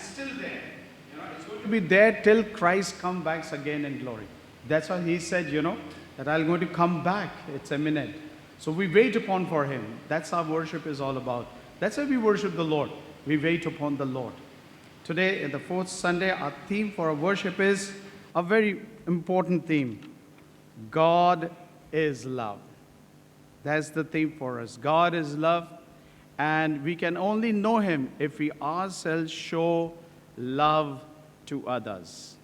it's still there. It's going to be there till Christ comes back again in glory. That's why he said, that I'm going to come back. It's imminent. So we wait upon for him. That's how worship is all about. That's why we worship the Lord. We wait upon the Lord. Today, in the fourth Sunday, our theme for our worship is a very important theme. God is love. That's the theme for us. God is love. And we can only know him if we ourselves show love to others.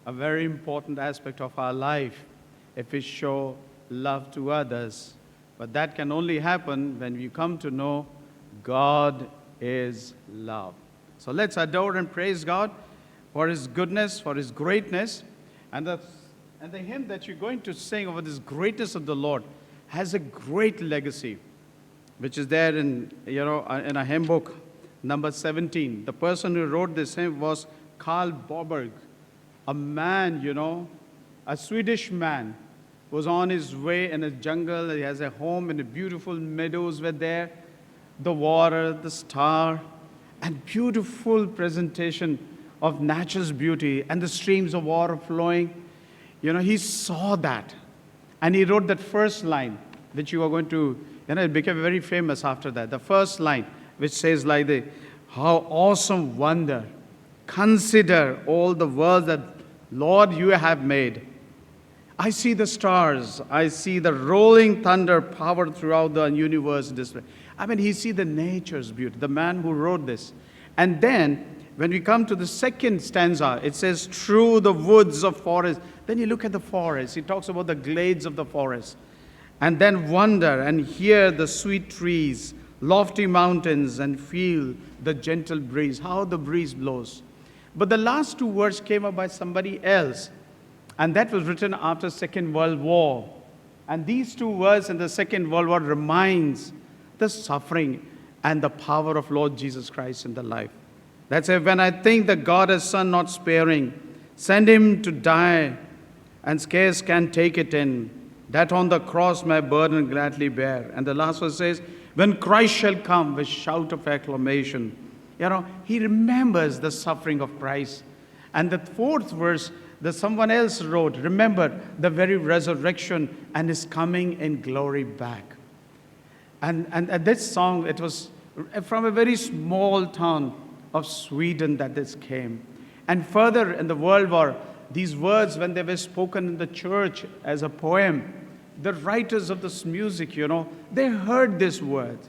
A very important aspect of our life, if we show love to others. But that can only happen when we come to know God is love. So let's adore and praise God for his goodness, for his greatness. And the hymn that you're going to sing over this greatness of the Lord has a great legacy, which is there in a hymn book, number 17. The person who wrote this hymn was Carl Boberg, a man, a Swedish man, was on his way in a jungle. He has a home in the beautiful meadows were there, the water, the star, and beautiful presentation of nature's beauty and the streams of water flowing. He saw that. And he wrote that first line, which you are going to, it became very famous after that. The first line, which says like this: how awesome wonder. Consider all the worlds that, Lord, you have made. I see the stars. I see the rolling thunder power throughout the universe display. He see the nature's beauty, the man who wrote this. And then, when we come to the second stanza, it says, through the woods of forest. Then you look at the forest. He talks about the glades of the forest. And then wonder and hear the sweet trees, lofty mountains, and feel the gentle breeze, how the breeze blows. But the last two words came up by somebody else. And that was written after Second World War. And these two words in the Second World War reminds the suffering and the power of Lord Jesus Christ in the life. That's why when I think that God has Son not sparing, send him to die, and scarce can take it in, that on the cross my burden gladly bear. And the last verse says, when Christ shall come with shout of acclamation. He remembers the suffering of Christ. And the fourth verse, that someone else wrote, remember the very resurrection and his coming in glory back. And this song, it was from a very small town of Sweden that this came. And further in the World War, these words, when they were spoken in the church as a poem, the writers of this music, they heard this word.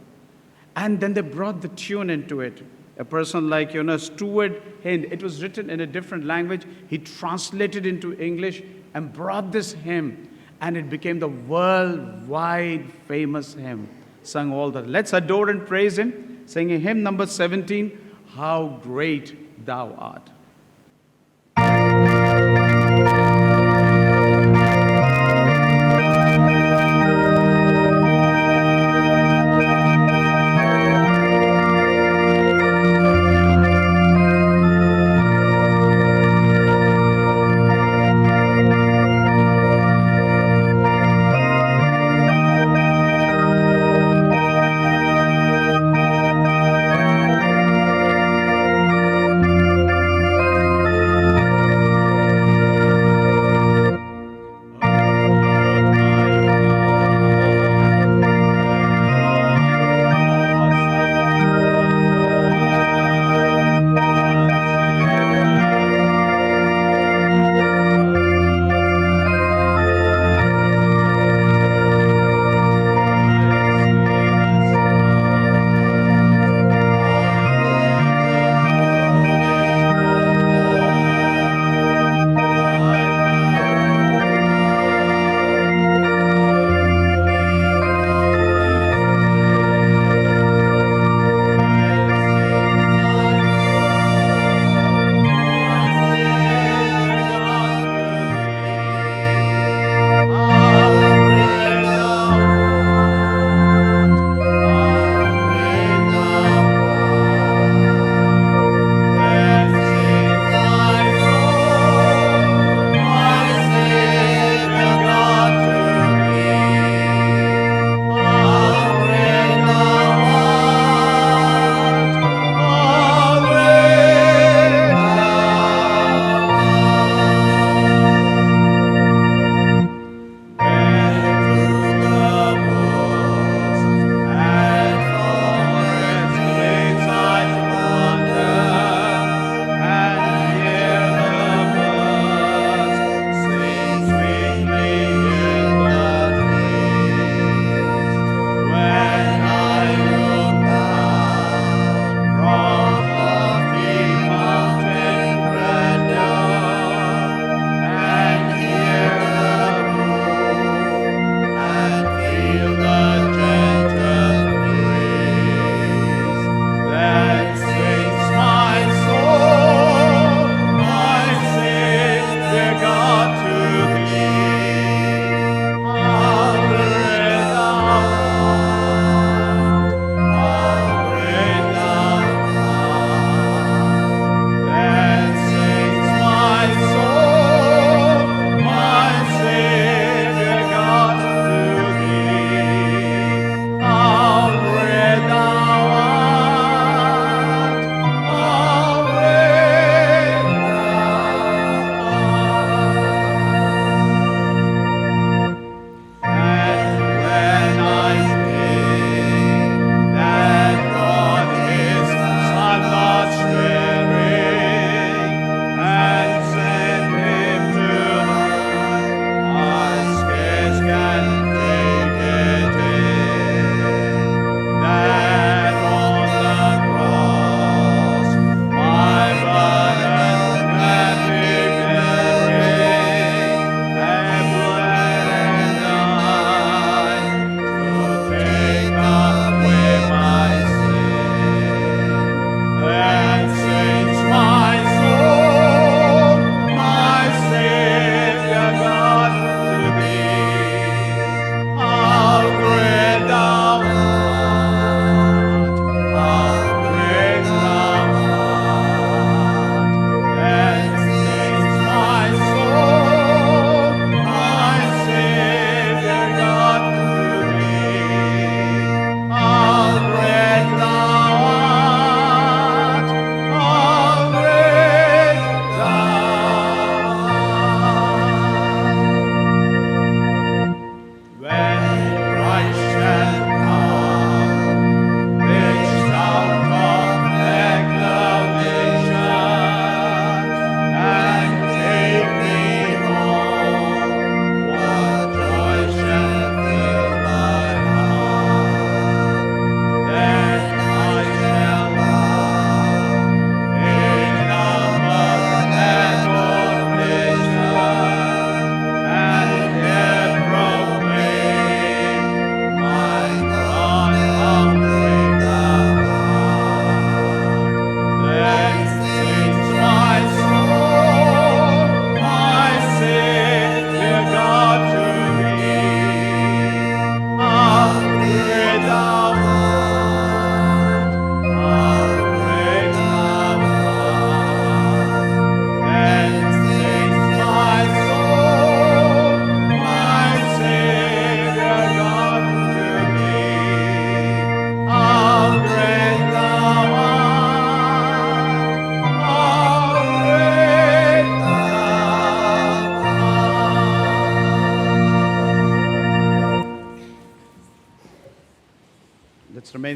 And then they brought the tune into it. A person like, Stuart Hind, it was written in a different language. He translated into English and brought this hymn. And it became the worldwide famous hymn. Sung all that. Let's adore and praise him. Singing hymn number 17, How Great Thou Art.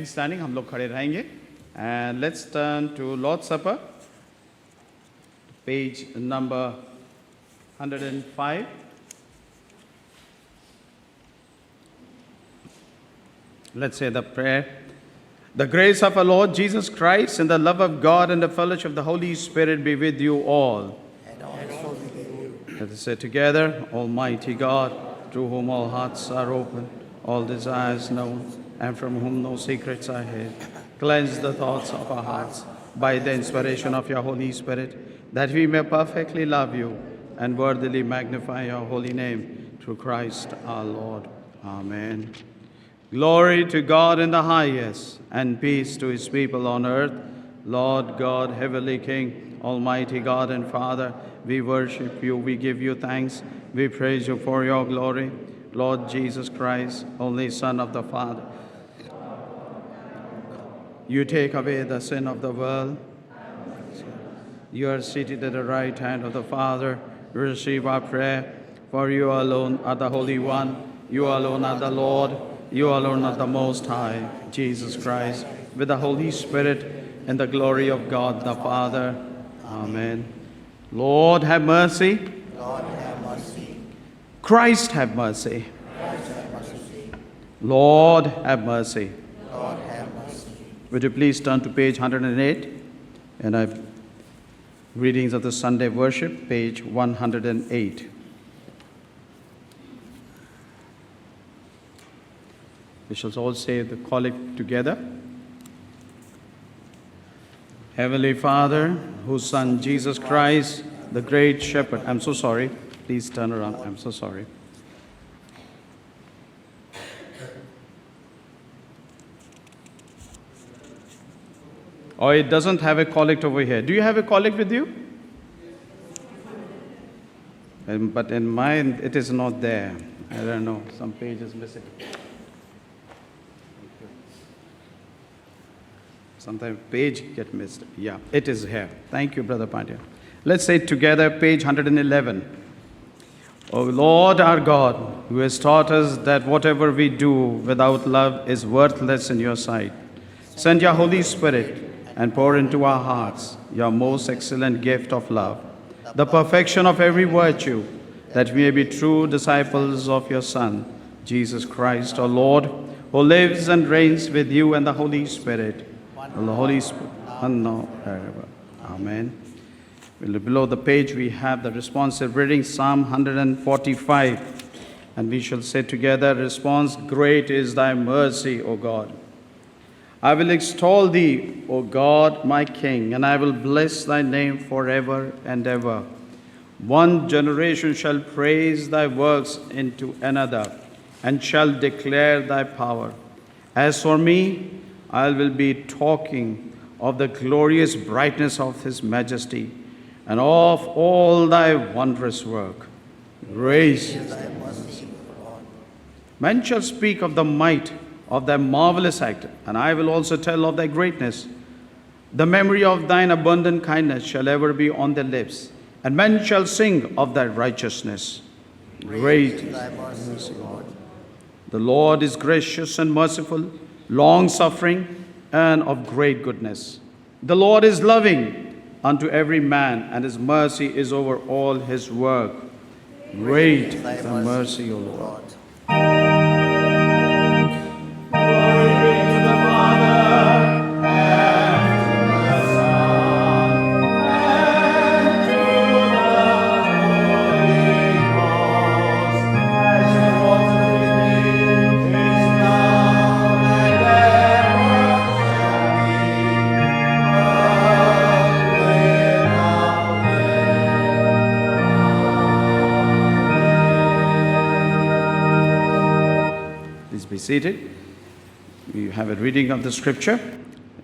Standing, हम लोग खड़े रहेंगे. And let's turn to Lord supper, page number 105. Let's say the prayer. The grace of our Lord Jesus Christ and the love of God and the fellowship of the Holy Spirit be with you all. And also with you. Let us say together, Almighty God, through whom all hearts are open, all desires known, and from whom no secrets are hid, cleanse the thoughts of our hearts by the inspiration of your Holy Spirit, that we may perfectly love you and worthily magnify your holy name through Christ our Lord. Amen. Glory to God in the highest, and peace to his people on earth. Lord God, heavenly King, almighty God and Father, we worship you, we give you thanks, we praise you for your glory. Lord Jesus Christ, only Son of the Father, you take away the sin of the world. You are seated at the right hand of the Father. Receive our prayer, for you alone are the Holy One, you alone are the Lord, you alone are the Most High, Jesus Christ, with the Holy Spirit, in the glory of God the Father. Amen. Lord, have mercy. Lord, have mercy. Christ, have mercy. Christ, have mercy. Lord, have mercy. Lord, have mercy. Would you please turn to page 108? And I've readings of the Sunday worship, page 108. We shall all say the collect together. Heavenly Father, whose Son Jesus Christ, the great shepherd. I'm so sorry. Please turn around. I'm so sorry. Oh, it doesn't have a collect over here. Do you have a collect with you? But in mine, it is not there. I don't know. Some page is missing. Sometimes page get missed. Yeah, it is here. Thank you, Brother Pandya. Let's say it together, page 111. O Lord our God, who has taught us that whatever we do without love is worthless in your sight, send your Holy Spirit and pour into our hearts your most excellent gift of love, the perfection of every virtue, that we may be true disciples of your Son, Jesus Christ, our Lord, who lives and reigns with you and the Holy Spirit, the Holy Spirit, and now forever. Amen. Below the page we have the responsive reading, Psalm 145, and we shall say together, response, great is thy mercy, O God. I will extol thee, O God, my King, and I will bless thy name forever and ever. One generation shall praise thy works into another, and shall declare thy power. As for me, I will be talking of the glorious brightness of his majesty, and of all thy wondrous work. Grace is thy mercy, Lord. Men shall speak of the might of thy marvelous act, and I will also tell of thy greatness. The memory of thine abundant kindness shall ever be on their lips, and men shall sing of thy righteousness. Great is thy mercy, Lord. The Lord is gracious and merciful, long-suffering, and of great goodness. The Lord is loving unto every man, and his mercy is over all his work. Great is thy mercy, O Lord. Seated. We have a reading of the scripture.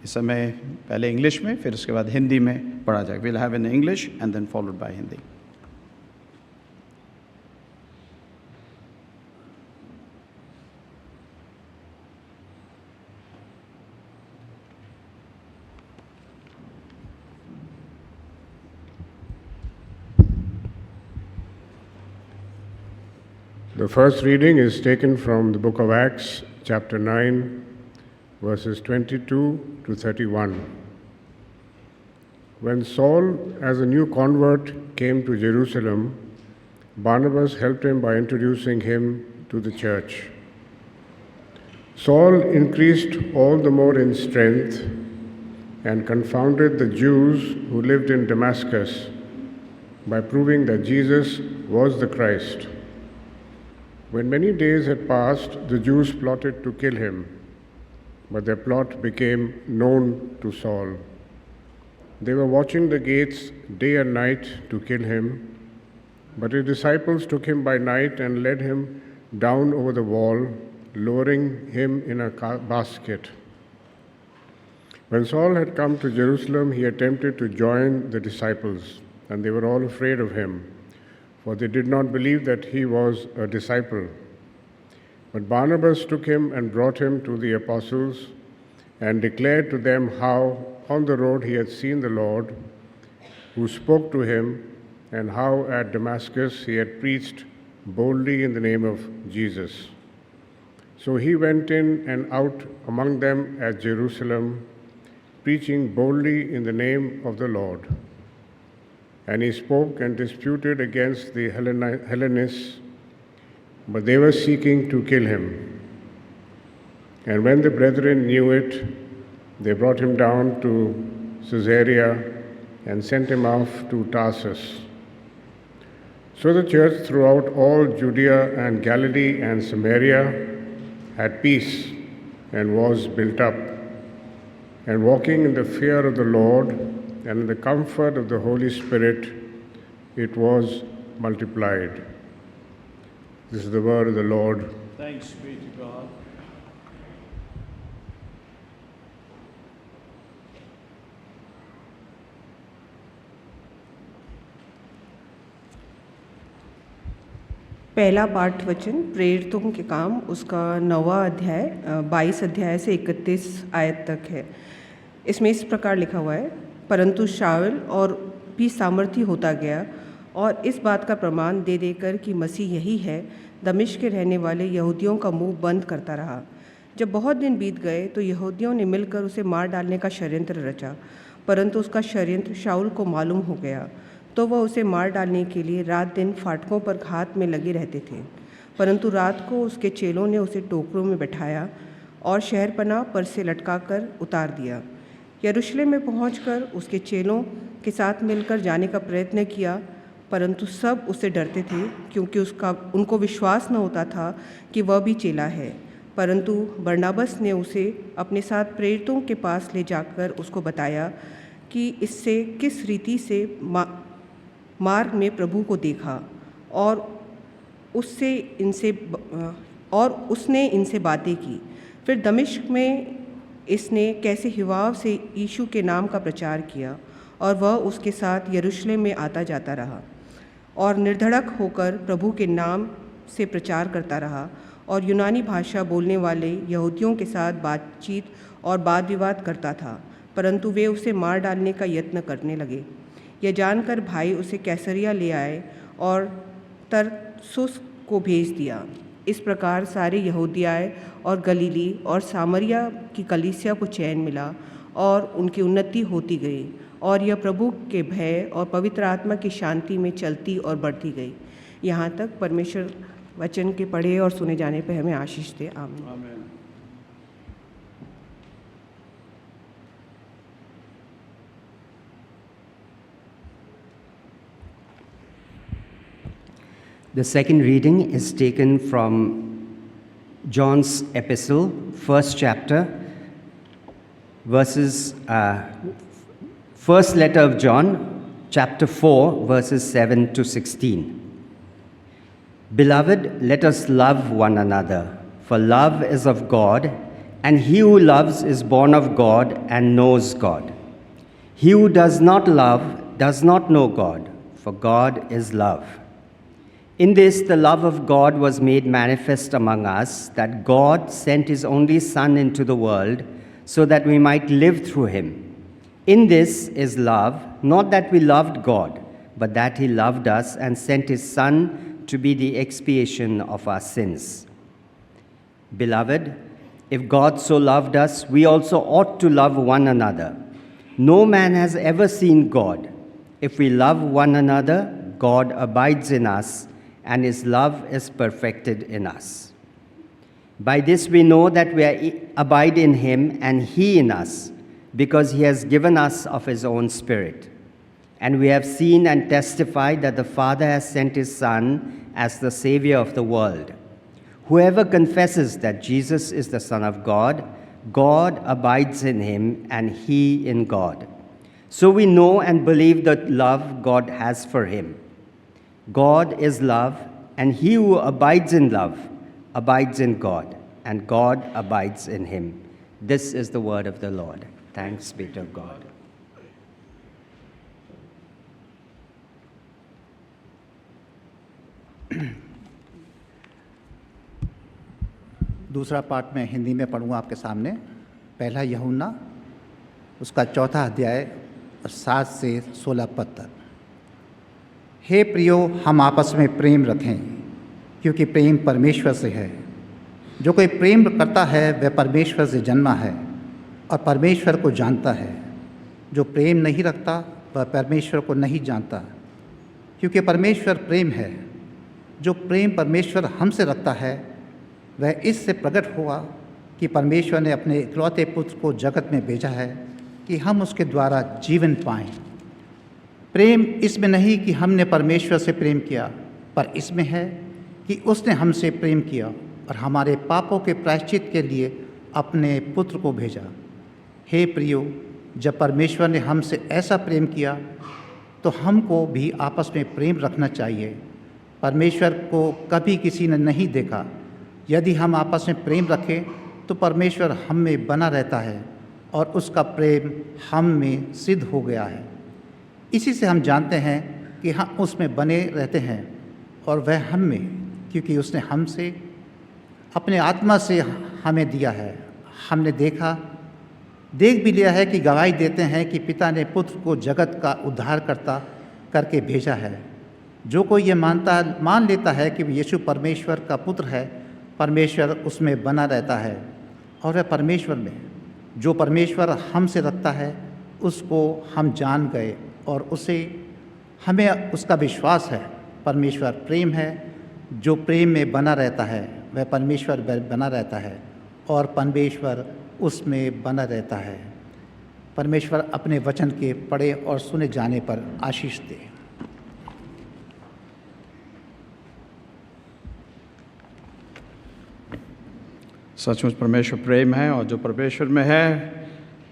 इस समय पहले English में, फिर उसके बाद हिंदी में पढ़ा जाएगा. We'll have in English and then followed by Hindi. The first reading is taken from the book of Acts, chapter 9, verses 22 to 31. When Saul, as a new convert, came to Jerusalem, Barnabas helped him by introducing him to the church. Saul increased all the more in strength and confounded the Jews who lived in Damascus by proving that Jesus was the Christ. When many days had passed, the Jews plotted to kill him, but their plot became known to Saul. They were watching the gates day and night to kill him, but his disciples took him by night and led him down over the wall, lowering him in a basket. When Saul had come to Jerusalem, he attempted to join the disciples, and they were all afraid of him, for they did not believe that he was a disciple. But Barnabas took him and brought him to the apostles and declared to them how on the road he had seen the Lord, who spoke to him, and how at Damascus he had preached boldly in the name of Jesus. So he went in and out among them at Jerusalem, preaching boldly in the name of the Lord. And he spoke and disputed against the Hellenists, but they were seeking to kill him. And when the brethren knew it, they brought him down to Caesarea and sent him off to Tarsus. So the church throughout all Judea and Galilee and Samaria had peace and was built up, and walking in the fear of the Lord and in the comfort of the Holy Spirit, it was multiplied. This is the word of the Lord. Thanks be to God. पहला पाठ वचन प्रेरितों के काम उसका 9वां अध्याय 22 अध्याय से 31 आयत तक है। इसमें इस प्रकार लिखा हुआ है, परंतु शाऊल और भी सामर्थी होता गया और इस बात का प्रमाण दे देकर कि मसीह यही है, दमिश्क के रहने वाले यहूदियों का मुंह बंद करता रहा। जब बहुत दिन बीत गए तो यहूदियों ने मिलकर उसे मार डालने का षड्यंत्र रचा, परंतु उसका षड्यंत्र शाऊल को मालूम हो गया, तो वह उसे मार डालने के लिए रात दिन फाटकों पर घात में लगे रहते थे। परंतु रात को उसके चेलों ने उसे टोकरों में बैठाया और शहरपनाह पर से लटकाकर उतार दिया। यरूशलेम में पहुंचकर उसके चेलों के साथ मिलकर जाने का प्रयत्न किया, परंतु सब उससे डरते थे, क्योंकि उनको विश्वास न होता था कि वह भी चेला है। परंतु बरनबास ने उसे अपने साथ प्रेरितों के पास ले जाकर उसको बताया कि इससे किस रीति से मार्ग में प्रभु को देखा और उसने इनसे बातें की। फिर दमिश्क में इसने कैसे हिवाव से यीशु के नाम का प्रचार किया और वह उसके साथ यरूशलेम में आता जाता रहा और निर्धड़क होकर प्रभु के नाम से प्रचार करता रहा और यूनानी भाषा बोलने वाले यहूदियों के साथ बातचीत और वाद विवाद करता था, परंतु वे उसे मार डालने का यत्न करने लगे। यह जानकर भाई उसे कैसरिया ले आए और तरसुस को भेज दिया। इस प्रकार सारे यहूदिया और गलीली और सामरिया की कलीसिया को चैन मिला और उनकी उन्नति होती गई और यह प्रभु के भय और पवित्र आत्मा की शांति में चलती और बढ़ती गई। यहाँ तक परमेश्वर वचन के पढ़े और सुने जाने पर हमें आशीष दे। आमीन। Amen. The second reading is taken from John's epistle, first chapter, first letter of John, chapter 4, verses 7 to 16. Beloved, let us love one another, for love is of God, and he who loves is born of God and knows God. He who does not love does not know God, for God is love. In this, the love of God was made manifest among us, that God sent his only Son into the world so that we might live through him. In this is love, not that we loved God, but that he loved us and sent his Son to be the expiation of our sins. Beloved, If God so loved us, we also ought to love one another. No man has ever seen God. If we love one another, God abides in us, and his love is perfected in us. By this we know that we abide in him and he in us, because he has given us of his own Spirit. And we have seen and testified that the Father has sent his Son as the Savior of the world. Whoever confesses that Jesus is the Son of God, God abides in him and he in God. So we know and believe the love God has for him. God is love, and he who abides in love abides in God, and God abides in him. This is the word of the Lord. Thanks be to God. दूसरा part मैं हिंदी में पढ़ूंगा आपके सामने। पहला यूहन्ना उसका 4 अध्याय और 7 से 16 पद तक। हे प्रियो, हम आपस में प्रेम रखें, क्योंकि प्रेम परमेश्वर से है। जो कोई प्रेम करता है वह परमेश्वर से जन्मा है और परमेश्वर को जानता है। जो प्रेम नहीं रखता वह परमेश्वर को नहीं जानता, क्योंकि परमेश्वर प्रेम है। जो प्रेम परमेश्वर हमसे रखता है वह इससे प्रकट हुआ कि परमेश्वर ने अपने इकलौते पुत्र को जगत में भेजा है कि हम उसके द्वारा जीवन पाएं। प्रेम इसमें नहीं कि हमने परमेश्वर से प्रेम किया, पर इसमें है कि उसने हमसे प्रेम किया और हमारे पापों के प्रायश्चित के लिए अपने पुत्र को भेजा। हे प्रियो, जब परमेश्वर ने हमसे ऐसा प्रेम किया तो हमको भी आपस में प्रेम रखना चाहिए। परमेश्वर को कभी किसी ने नहीं देखा। यदि हम आपस में प्रेम रखें तो परमेश्वर हम में बना रहता है और उसका प्रेम हम में सिद्ध हो गया है। इसी से हम जानते हैं कि हम उसमें बने रहते हैं और वह हम में, क्योंकि उसने हमसे अपने आत्मा से हमें दिया है। हमने देख भी लिया है कि गवाही देते हैं कि पिता ने पुत्र को जगत का उद्धारकर्ता करके भेजा है। जो कोई ये मान लेता है कि यीशु परमेश्वर का पुत्र है, परमेश्वर उसमें बना रहता है और वह परमेश्वर में। जो परमेश्वर हमसे रखता है उसको हम जान गए और उसे हमें उसका विश्वास है। परमेश्वर प्रेम है। जो प्रेम में बना रहता है वह परमेश्वर बना रहता है और परमेश्वर उसमें बना रहता है। परमेश्वर अपने वचन के पढ़े और सुने जाने पर आशीष दे। सचमुच परमेश्वर प्रेम है और जो परमेश्वर में है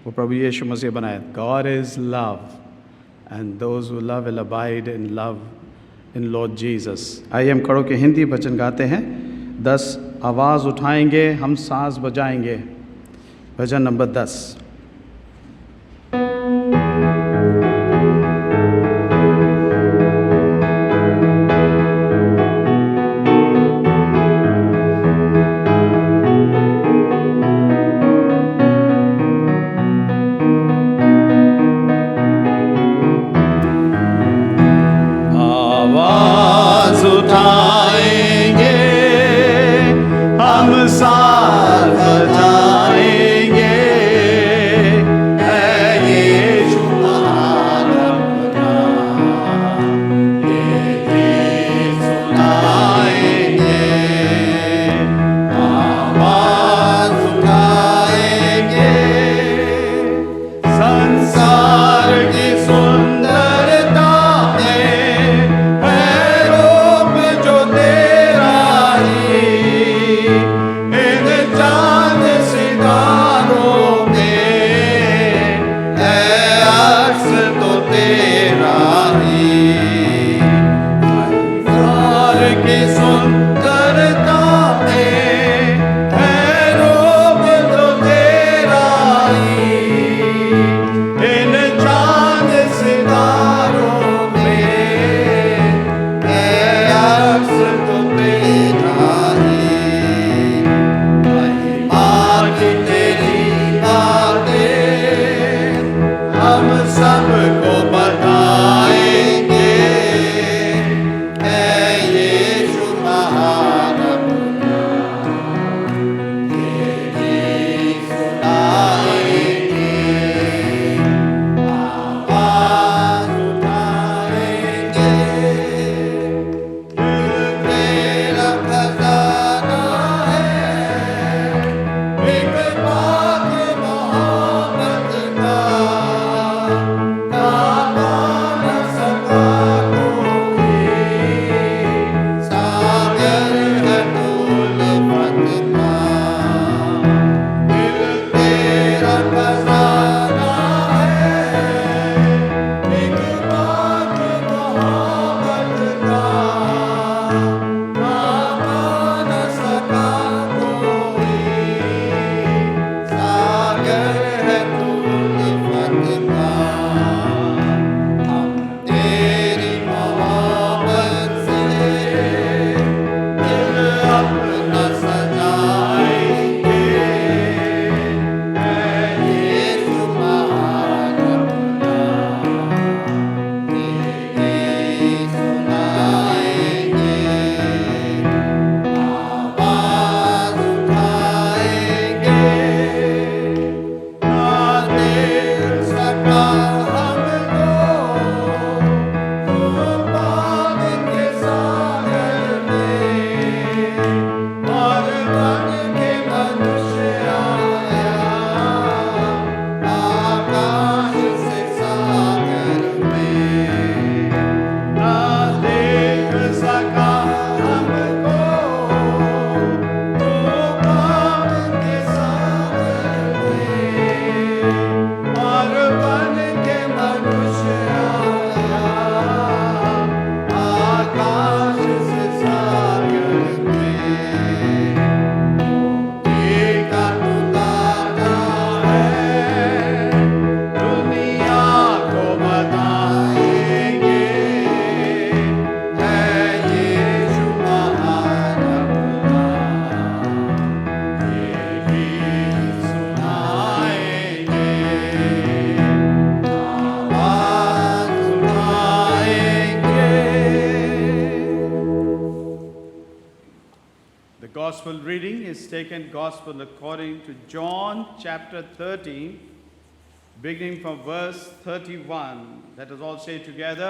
वो प्रभु यीशु मसीह बनाए। God is love and those who love will abide in love in Lord Jesus. आइए हम खड़ों के हिंदी भजन गाते हैं। 10 आवाज़ उठाएंगे, हम सांस बजाएंगे। भजन नंबर 10। साथ बजाएंगे, gospel reading is taken gospel according to John chapter 13, beginning from verse 31. Let us all say together,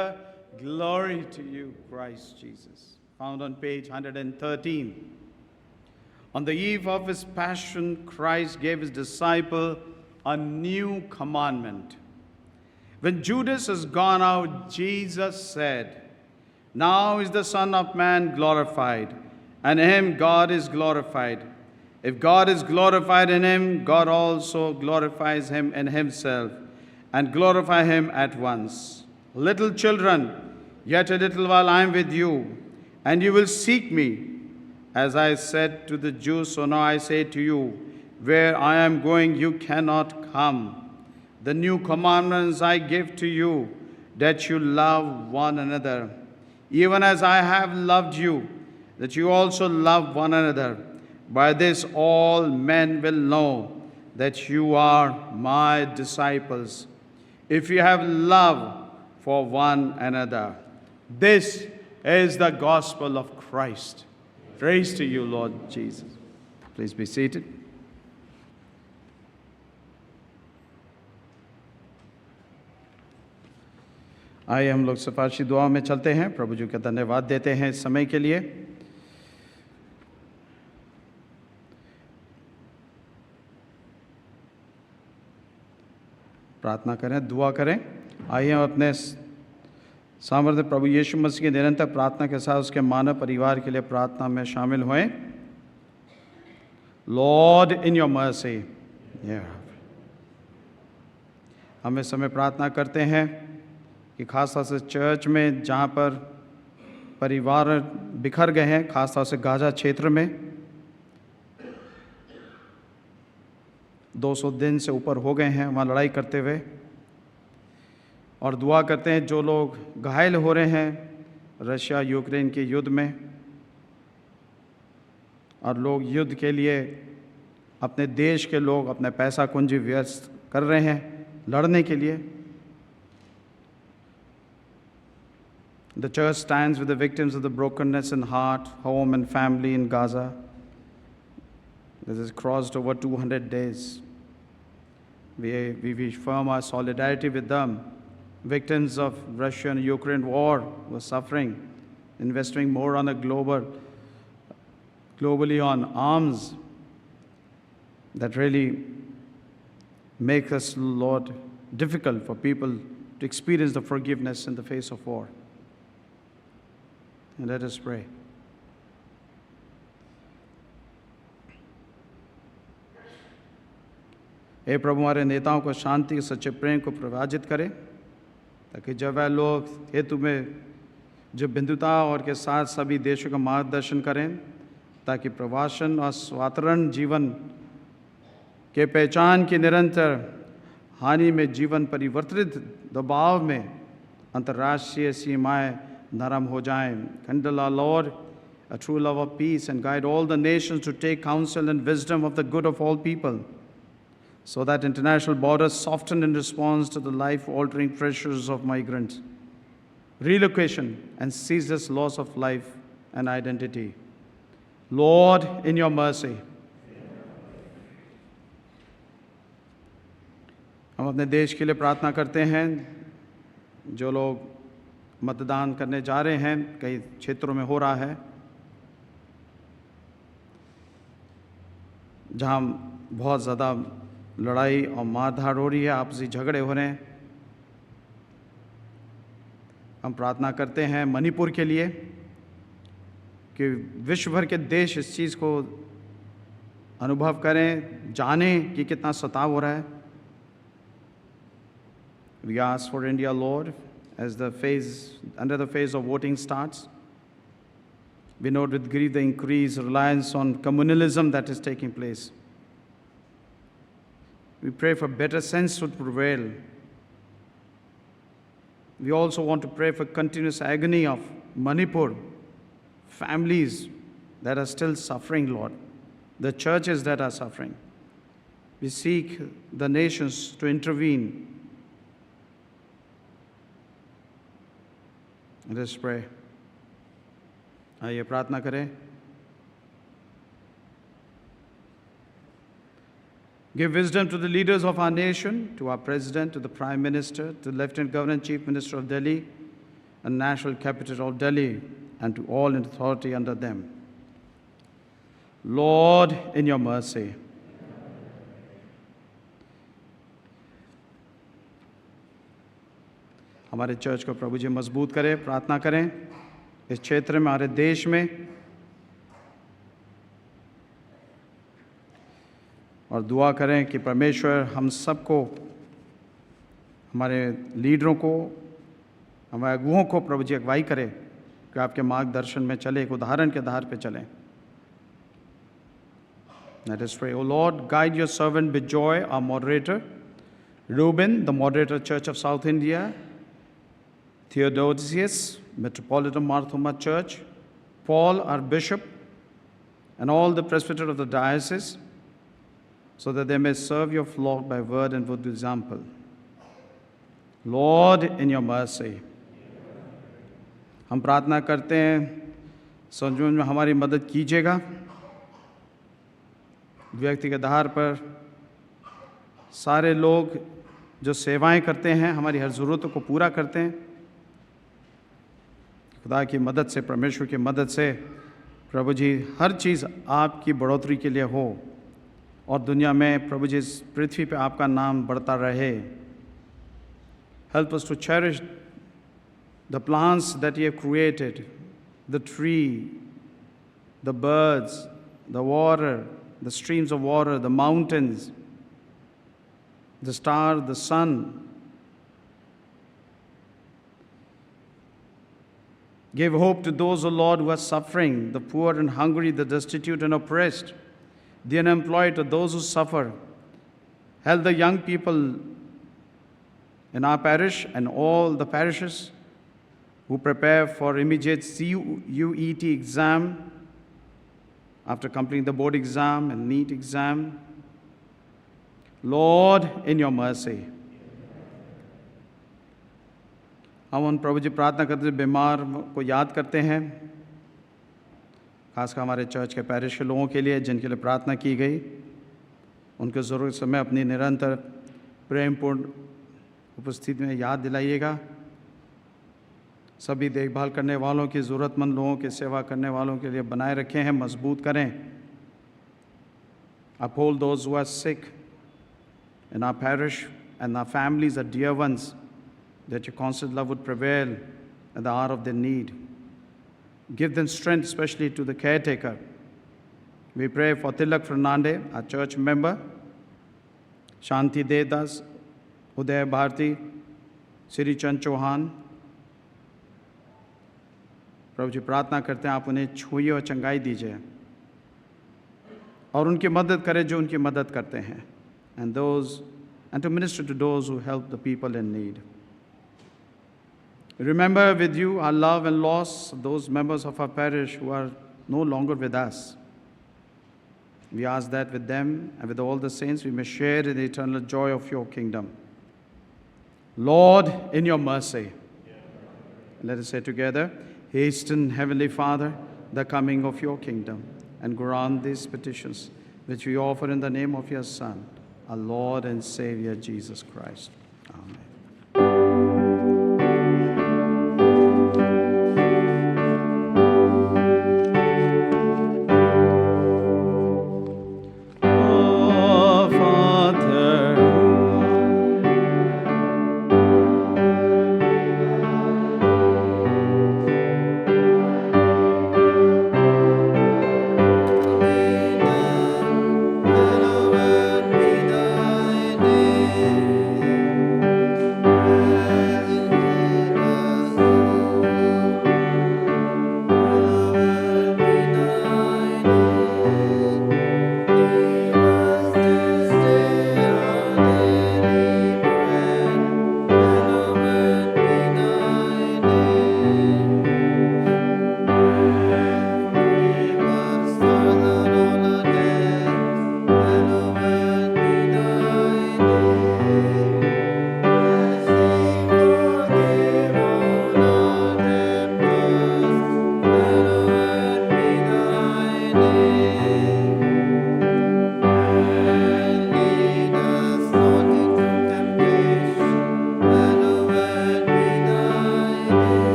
"Glory to you, Christ Jesus." Found on page 113. On the eve of his passion, Christ gave his disciple a new commandment. When Judas has gone out, Jesus said, "Now is the Son of Man glorified, and in him God is glorified. If God is glorified in him, God also glorifies him in himself, and glorify him at once. Little children, yet a little while I am with you, and you will seek me. As I said to the Jews, so now I say to you, where I am going, you cannot come. The new commandments I give to you, that you love one another, even as I have loved you, that you also love one another. By this all men will know that you are my disciples, if you have love for one another." This is the gospel of Christ. Praise to you, Lord Jesus. Please be seated. आइए हम लोग सिफारिशी दुआ में चलते हैं। प्रभु जी का धन्यवाद देते हैं इस समय के लिए। प्रार्थना करें, दुआ करें। आइए हम अपने सामर्थ्य प्रभु यीशु मसीह की निरंतर प्रार्थना के साथ उसके मानव परिवार के लिए प्रार्थना में शामिल हुए। लॉर्ड इन योर मर्सी, हम इस समय प्रार्थना करते हैं कि खास तौर से चर्च में जहाँ पर परिवार बिखर गए हैं, खास तौर से गाजा क्षेत्र में 200 दिन से ऊपर हो गए हैं वहाँ लड़ाई करते हुए, और दुआ करते हैं जो लोग घायल हो रहे हैं रशिया यूक्रेन के युद्ध में, और लोग युद्ध के लिए अपने देश के लोग अपने पैसा कुंजी व्यस्त कर रहे हैं लड़ने के लिए। The church stands with the victims of the brokenness in heart, home and family in Gaza. This has crossed over 200 days. We affirm our solidarity with them, victims of Russia and Ukraine war who are suffering, investing more on globally on arms that really make us, Lord, difficult for people to experience the forgiveness in the face of war. And let us pray. हे प्रभु, हमारे नेताओं को शांति, सच्चे प्रेम को प्रभाजित करें, ताकि जब वह लोग हेतु में जो बिंदुता और के साथ सभी देशों का मार्गदर्शन करें, ताकि प्रवासन और स्वातंत्र जीवन के पहचान की निरंतर हानि में जीवन परिवर्तित दबाव में अंतर्राष्ट्रीय सीमाएं नरम हो जाएं। Kindle our Lord a true love of peace and guide all the nations to take counsel and wisdom of the good of all people, so that international borders soften in response to the life-altering pressures of migrants, relocation, and ceaseless loss of life and identity. Lord, in your mercy, हम अपने देश के लिए प्रार्थना करते हैं। जो लोग मतदान करने जा रहे हैं, कई क्षेत्रों में हो रहा है जहाँ बहुत ज़्यादा लड़ाई और मारधाड़ हो रही है, आपसी झगड़े हो रहे हैं। हम प्रार्थना करते हैं मणिपुर के लिए कि विश्व भर के देश इस चीज़ को अनुभव करें, जानें कि कितना सताव हो रहा है। We ask for India, Lord, as under the phase of voting starts. We note with grief the increased reliance on communalism that is taking place. We pray for better sense to prevail. We also want to pray for continuous agony of Manipur, families that are still suffering, Lord, the churches that are suffering. We seek the nations to intervene. Let us pray. आइए प्रार्थना करें। Give wisdom to the leaders of our nation, to our President, to the Prime Minister, to the Lieutenant Governor and Chief Minister of Delhi and National Capital of Delhi, and to all in authority under them. Lord, in your mercy, हमारे church को प्रभु जी मजबूत करें, प्रार्थना करें इस क्षेत्र में, हमारे देश में, और दुआ करें कि परमेश्वर हम सबको, हमारे लीडरों को, हमारे अगुओं को प्रभु जी अगुवाई करे कि आपके मार्गदर्शन में चले, एक उदाहरण के आधार पर चलें. Let us pray. O Lord, guide your servant Bijoy, our moderator, Reuben, the moderator, Church of South India, Theodosius, Metropolitan Marthoma Church, Paul, our bishop, and all the presbyters of the diocese, so that they may serve your flock by word and with example. Lord, in your mercy, हम प्रार्थना करते हैं, संजोन में हमारी मदद कीजिएगा. व्यक्तिगत आधार पर सारे लोग जो सेवाएं करते हैं, हमारी हर ज़रूरतों को पूरा करते हैं, खुदा की मदद से, परमेश्वर की मदद से प्रभु जी हर चीज़ आपकी बढ़ोतरी के लिए हो और दुनिया में प्रभु जी इस पृथ्वी पे आपका नाम बढ़ता रहे. Help us to cherish the plants that you have created, the tree, the birds, the water, the streams of water, the mountains, the star, the sun. Give hope to those, O Lord, who are suffering, the poor and hungry, the destitute and oppressed, the unemployed, to those who suffer. Help the young people in our parish and all the parishes who prepare for immediate CUET exam after completing the board exam and NEET exam. Lord, in your mercy. हम उन प्रभु जी प्रार्थना करते हैं, बीमार को याद करते हैं, खासकर हमारे चर्च के पैरिश के लोगों के लिए जिनके लिए प्रार्थना की गई. उनके ज़रूरत समय अपनी निरंतर प्रेमपूर्ण उपस्थिति में याद दिलाइएगा. सभी देखभाल करने वालों की, ज़रूरतमंद लोगों की सेवा करने वालों के लिए बनाए रखे हैं, मजबूत करें. Uphold those who are sick in our parish and our families, our dear ones, that your constant love would prevail at the hour of their need. Give them strength, especially to the caretaker. We pray for Tilak Fernande, our church member, Shanti Dedas, Uday Bharti, Sri Chand Chauhan. प्रभु जी प्रार्थना करते हैं आप उन्हें छुइए और चंगाई दीजिए और उनकी मदद करें जो उनकी मदद करते हैं. And to minister to those who help the people in need. Remember with you our love and loss of those members of our parish who are no longer with us. We ask that with them and with all the saints we may share in the eternal joy of your kingdom. Lord, in your mercy. Let us say together, hasten, Heavenly Father, the coming of your kingdom, and grant these petitions which we offer in the name of your Son, our Lord and Savior, Jesus Christ. Amen.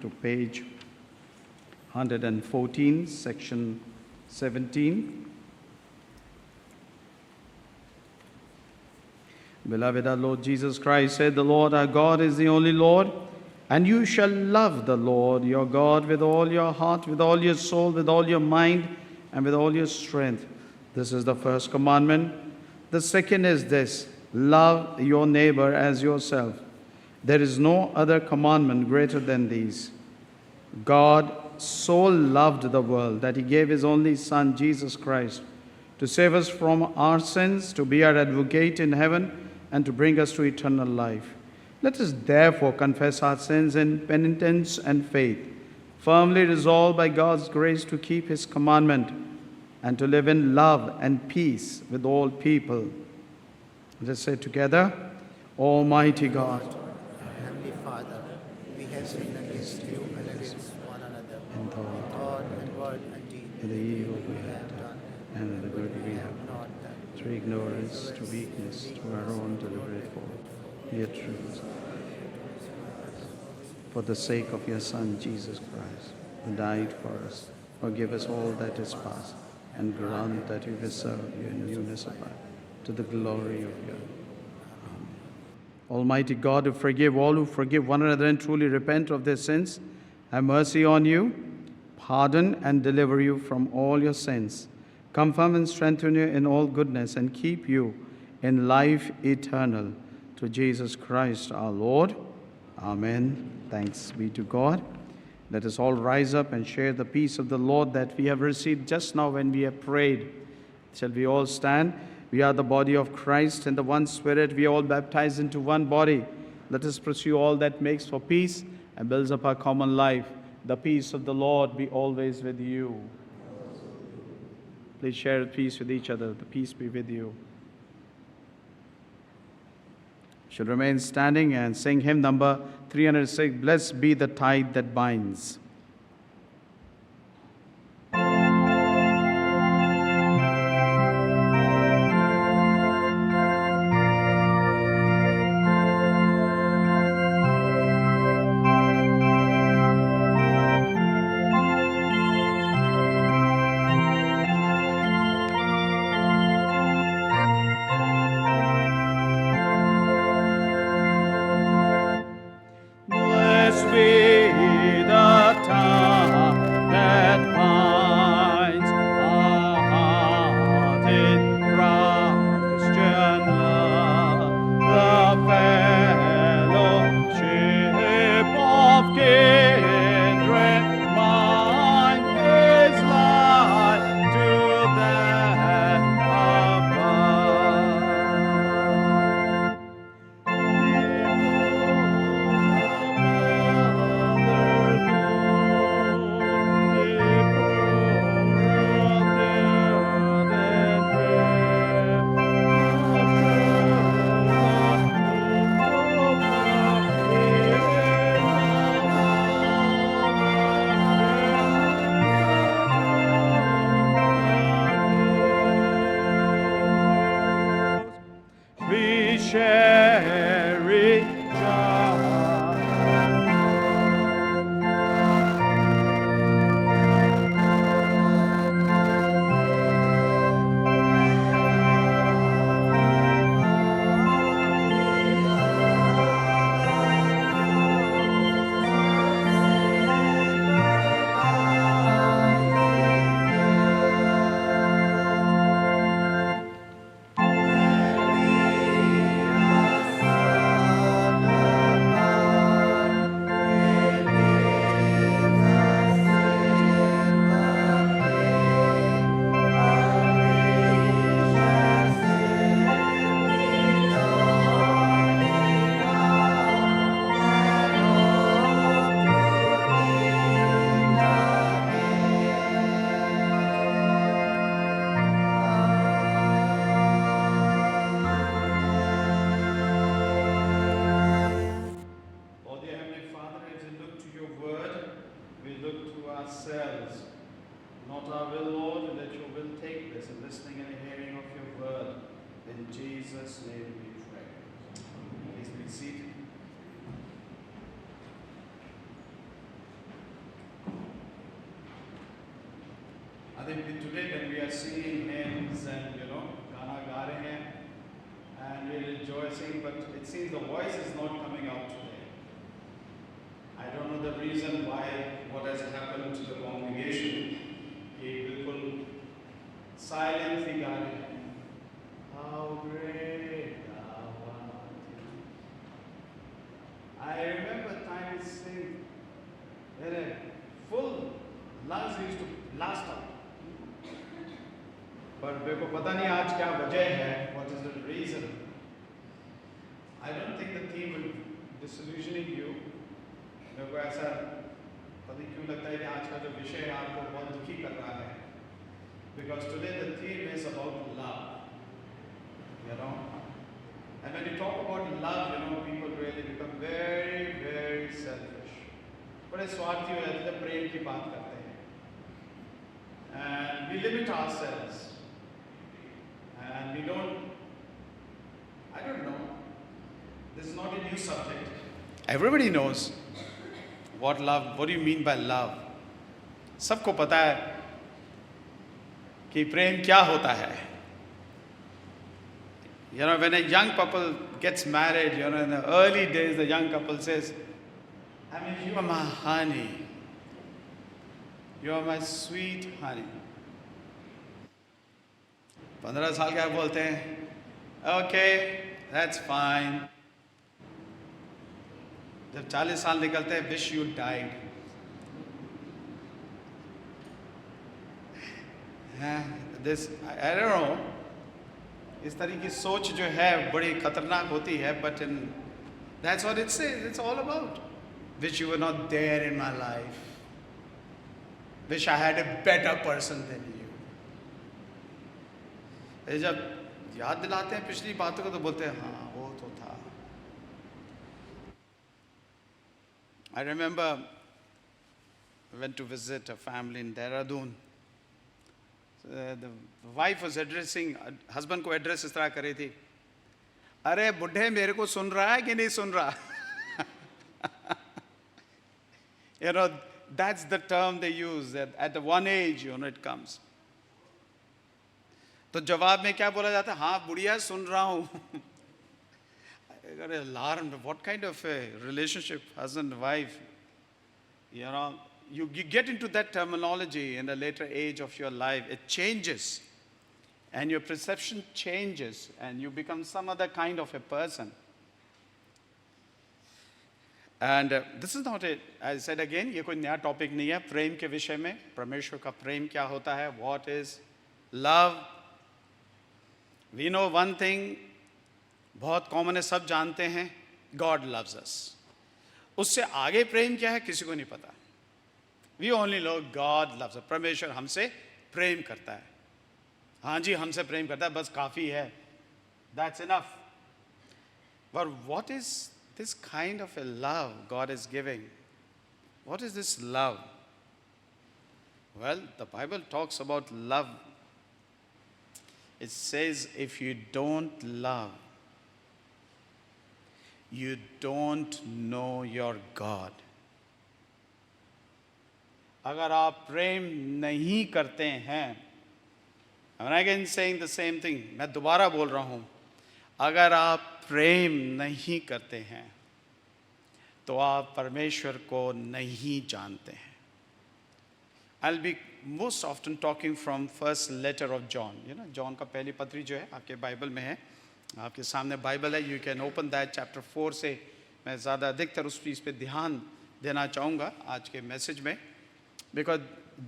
to page 114, section 17. Beloved, our Lord Jesus Christ said, "The Lord our God is the only Lord, and you shall love the Lord your God with all your heart, with all your soul, with all your mind, and with all your strength. This is the first commandment. The second is this: love your neighbor as yourself. There is no other commandment greater than these. God so loved the world that he gave his only Son, Jesus Christ, to save us from our sins, to be our advocate in heaven, and to bring us to eternal life. Let us therefore confess our sins in penitence and faith, firmly resolved by God's grace to keep his commandment and to live in love and peace with all people." Let us say together, "Almighty God, Heavenly Father, we have sinned against you and against one another in thought, and word and deed, in the evil we have done done, and in the good we have not done. through ignorance, to weakness, to our own deliberate fault. Yet truth. For the sake of your Son, Jesus Christ, who died for us, forgive us all that is past, and grant that we will serve you in newness of life, to the glory of your name. Almighty God, who forgive all who forgive one another and truly repent of their sins, have mercy on you, pardon and deliver you from all your sins, confirm and strengthen you in all goodness, and keep you in life eternal. Through Jesus Christ our Lord. Amen. Thanks be to God. Let us all rise up and share the peace of the Lord that we have received just now when we have prayed. Shall we all stand? We are the body of Christ and the one Spirit. We are all baptized into one body. Let us pursue all that makes for peace and builds up our common life. The peace of the Lord be always with you. Please share peace with each other. The peace be with you. Should remain standing and sing hymn number 306, "Blessed be the tide that binds." Blessed be the tie that binds our heart in Christian love, the fellowship of kindred mind is like to that above. We share each other. Oh, dear Heavenly Father, as we look to your word, we look to ourselves. Not our will, Lord, and let your will take place in listening and hearing of your word. In Jesus' name we pray. Please be seated. I think today when we are singing hymns and गाना गा रहे हैं and we're rejoicing, but it seems the voice is not coming out today. I don't know the reason why, what has happened to the congregation. कि बिल्कुल silence ही गा रहे हैं. How great thou art. I remember time we sing where full lungs used to blast out. पर मेरे को पता नहीं आज क्या वजह है. What is the reason? I don't think the theme will disillusioning you. मेरे को ऐसा पता नहीं क्यों लगता है कि आज का जो विषय है आपको बहुत दुखी कर रहा है. Because today the theme is about love. And when you talk about love, people really become very, very selfish. बड़े स्वार्थी हो जाते हैं, प्रेम की बात करते हैं. And we limit ourselves. And we don't, I don't know, this is not a new subject. Everybody knows what love, what do you mean by love? सबको पता है कि प्रेम क्या होता है. When a young couple gets married, in the early days, the young couple says, you are my honey. You are my sweet honey. 15 साल क्या बोलते हैं? Okay, that's fine. जब 40 साल निकलते हैं, wish you died. This, I don't know. इस तरह की सोच जो है बड़ी खतरनाक होती है, but that's what it says. It's all about. Wish you were not there in my life. Wish I had a better person than you. जब याद दिलाते हैं पिछली बातों को तो बोलते हैं हाँ वो तो था. I remember I went to visit a family in Dehradun. The wife was addressing husband को address इस तरह कर रही थी, अरे बुढ़े मेरे को सुन रहा है कि नहीं सुन रहा. That's the term they use, that at one age it comes. तो जवाब में क्या बोला जाता है? हाँ बुढ़िया सुन रहा हूँ. I got alarmed. What kind of a relationship, husband and wife? You get into that terminology in the later age of your life. It changes, and your perception changes, and you become some other kind of a person. And this is not it. I said again, ये कोई नया topic नहीं है. प्रेम के विषय में, परमेश्वर का प्रेम क्या होता है? What is love? We know one thing, बहुत कॉमन है, सब जानते हैं, God loves us. उससे आगे प्रेम क्या है किसी को नहीं पता. We only know God loves us. परमेश्वर हमसे प्रेम करता है. हाँ जी हमसे प्रेम करता है, बस काफ़ी है. That's enough. But what is this kind of a love God is giving? What is this love? Well, the Bible talks about love. It says if you don't love, you don't know your God. अगर आप प्रेम नहीं करते हैं, I'm again saying the same thing, मैं दोबारा बोल रहा हूँ, अगर आप प्रेम नहीं करते हैं तो आप परमेश्वर को नहीं जानते हैं. I'll be most often talking from first letter of John. John का पहली पत्री जो है आपके बाइबल में है, आपके सामने बाइबल है. You can open that chapter 4 से मैं ज़्यादा अधिकतर उस चीज़ पे ध्यान देना चाहूँगा आज के मैसेज में. Because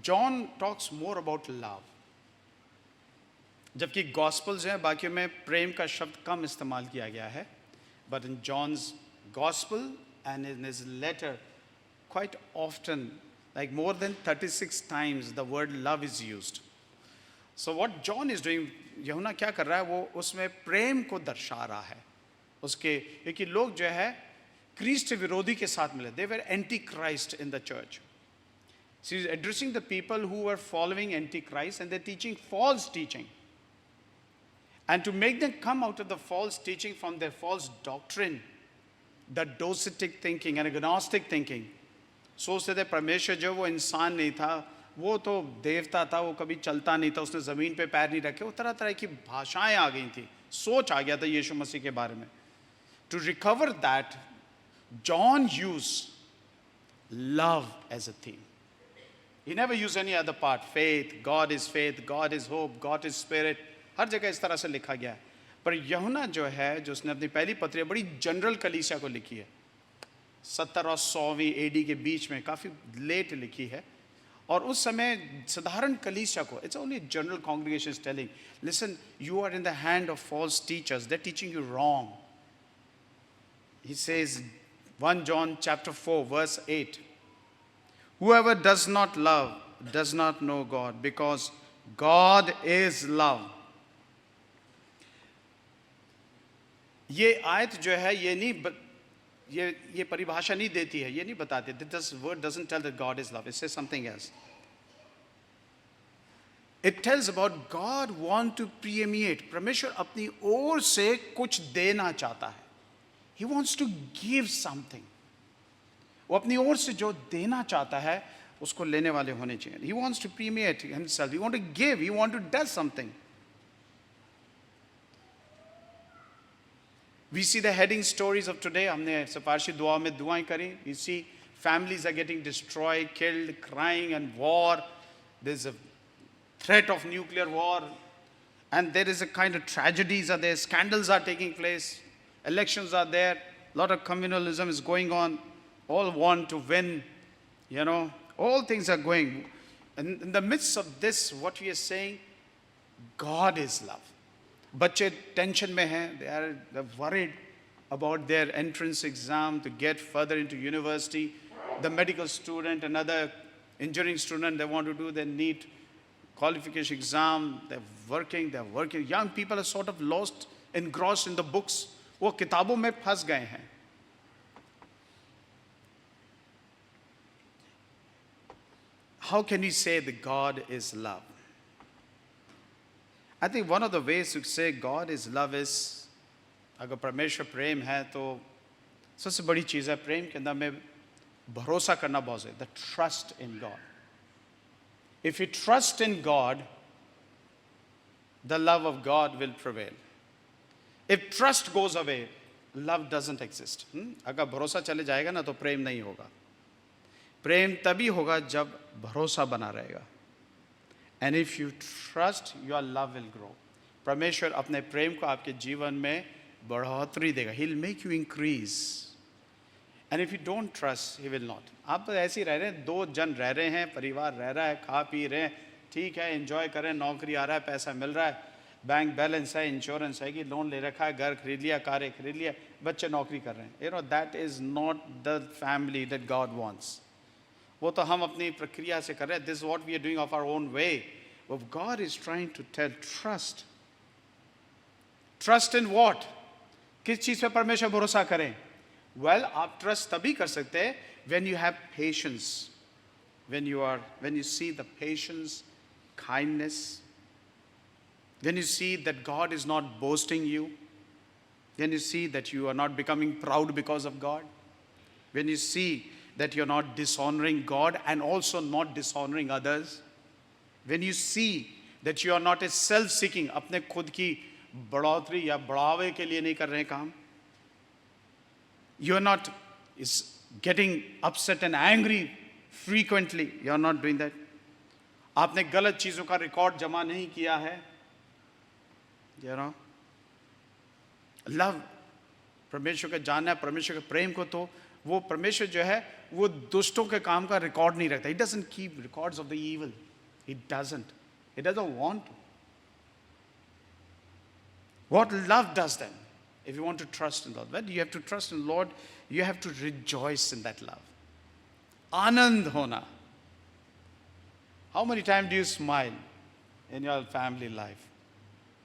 John talks more about love. जबकि गॉस्पल्स हैं बाकी में प्रेम का शब्द कम इस्तेमाल किया गया है. But in John's gospel and in his letter, quite often, like more than 36 times, the word love is used. So what John is doing, यूहन्ना क्या कर रहा है, वो उसमें प्रेम को दर्शा रहा है. उसके क्योंकि लोग जो है क्रिस्ट विरोधी के साथ मिले. They were anti-Christ in the church. So he's addressing the people who were following anti-Christ and they're teaching false teaching. And to make them come out of the false teaching from their false doctrine, the docetic thinking and agnostic thinking, सोचते थे परमेश्वर जो वो इंसान नहीं था, वो तो देवता था, वो कभी चलता नहीं था, उसने ज़मीन पे पैर नहीं रखे, वो तरह तरह की भाषाएं आ गई थी, सोच आ गया था यीशु मसीह के बारे में. To recover that, John use love as a theme. He never used any other part. Faith, God is hope, God is spirit. हर जगह इस तरह से लिखा गया है. पर यूहन्ना जो है, जो उसने अपनी पहली पत्री बड़ी जनरल कलीसिया को लिखी है, 70 और 100वीं एडी के बीच में, काफ़ी लेट लिखी है. और उस समय साधारण कलीसिया को, it's only general congregation telling, listen, you are in the hand of false teachers, they teaching you wrong. He says, 1 John chapter 4 verse 8, whoever does not love does not know God, because God is love. ये आयत जो है ये नहीं ये परिभाषा नहीं देती है, ये नहीं बताती. This word doesn't tell that God is love. It says something else. It tells about God want to permeate. परमेश्वर अपनी ओर से कुछ देना चाहता है. He wants to give something. वो अपनी ओर से जो देना चाहता है उसको लेने वाले होने चाहिए. He wants to permeate himself. He want to give. He want to do something. We see the heading stories of today. हमने सिफारिशी दुआ में दुआएं करी. We see families are getting destroyed, killed, crying, and war. There's a threat of nuclear war, and there is a kind of tragedies are there. Scandals are taking place. Elections are there. A lot of communalism is going on. All want to win. You know, all things are going. And in the midst of this, what we are saying, God is love. बच्चे tension में हैं, they're worried about their entrance exam to get further into university. The medical student, another engineering student, they want to do their NEET qualification exam. They're working. Young people are sort of lost, engrossed in the books. वो किताबों में फंस गए हैं. How can we say that God is love? I think one of the ways to say God is love is, अगर परमेश्वर प्रेम है तो सबसे बड़ी चीज़ है प्रेम के अंदर में भरोसा करना बहुत है. The trust in God. If you trust in God, the love of God will prevail. If trust goes away, love doesn't exist. अगर भरोसा चले जाएगा ना तो प्रेम नहीं होगा. प्रेम तभी होगा जब भरोसा बना रहेगा. And if you trust, your love will grow. परमेश्वर अपने प्रेम को आपके जीवन में बढ़ोतरी देगा. He'll make you increase. And if you don't trust, he will not. आप तो ऐसे ही रह रहे हैं, 2 जन रह रहे हैं, परिवार रह रहा है, खा पी रहे हैं, ठीक है, एंजॉय करें, नौकरी आ रहा है, पैसा मिल रहा है, बैंक बैलेंस है, इंश्योरेंस है कि लोन ले रखा है, घर खरीद लिया, कारें खरीद लिया, बच्चे नौकरी कर रहे हैं. You know, that is not the family that God wants. वो तो हम अपनी प्रक्रिया से कर रहे हैं. This is what we are doing of our own way. But God is trying to tell, trust. Trust in what? किस चीज़ पे परमेश्वर भरोसा करें? Well, आप trust तभी कर सकते हैं when you have patience. When you see the patience, kindness. When you see that God is not boasting you. When you see that you are not becoming proud because of God. When you see that you're not dishonoring God and also not dishonoring others. When you see that you are not a self-seeking, अपने खुद की बढ़ोतरी या बढ़ावे के लिए नहीं कर रहे काम. You are not getting upset and angry frequently. You are not doing that. आपने गलत चीज़ों का रिकॉर्ड जमा नहीं किया है. You know, love, परमेश्वर का जानना, परमेश्वर के प्रेम को, तो वो परमेश्वर जो है वो दुष्टों के काम का रिकॉर्ड नहीं रखता. He doesn't keep records of the evil. He doesn't want to. What love does then? If you want to trust in Lord, well, you have to trust in Lord. You have to rejoice in that love. Anand hona. How many times do you smile in your family life?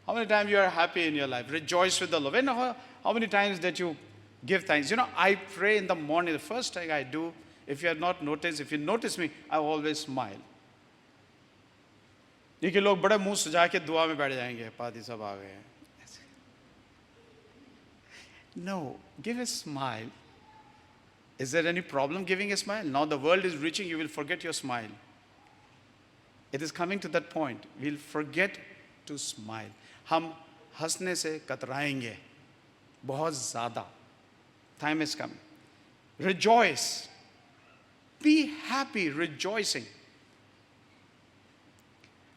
How many times you are happy in your life? Rejoice with the Lord. How many times that you give thanks? You know, I pray in the morning. The first thing I do, if you have not noticed, if you notice me, I always smile. देखिए लोग बड़े मुंह सजा के दुआ में बैठ जाएंगे, पादी सब आ गए हैं. No, give a smile. Is there any problem giving a smile? Now the world is reaching, you will forget your smile. It is coming to that point. We'll forget to smile. हम हंसने से कतराएंगे बहुत ज़्यादा. Time is coming. Rejoice. Be happy, rejoicing.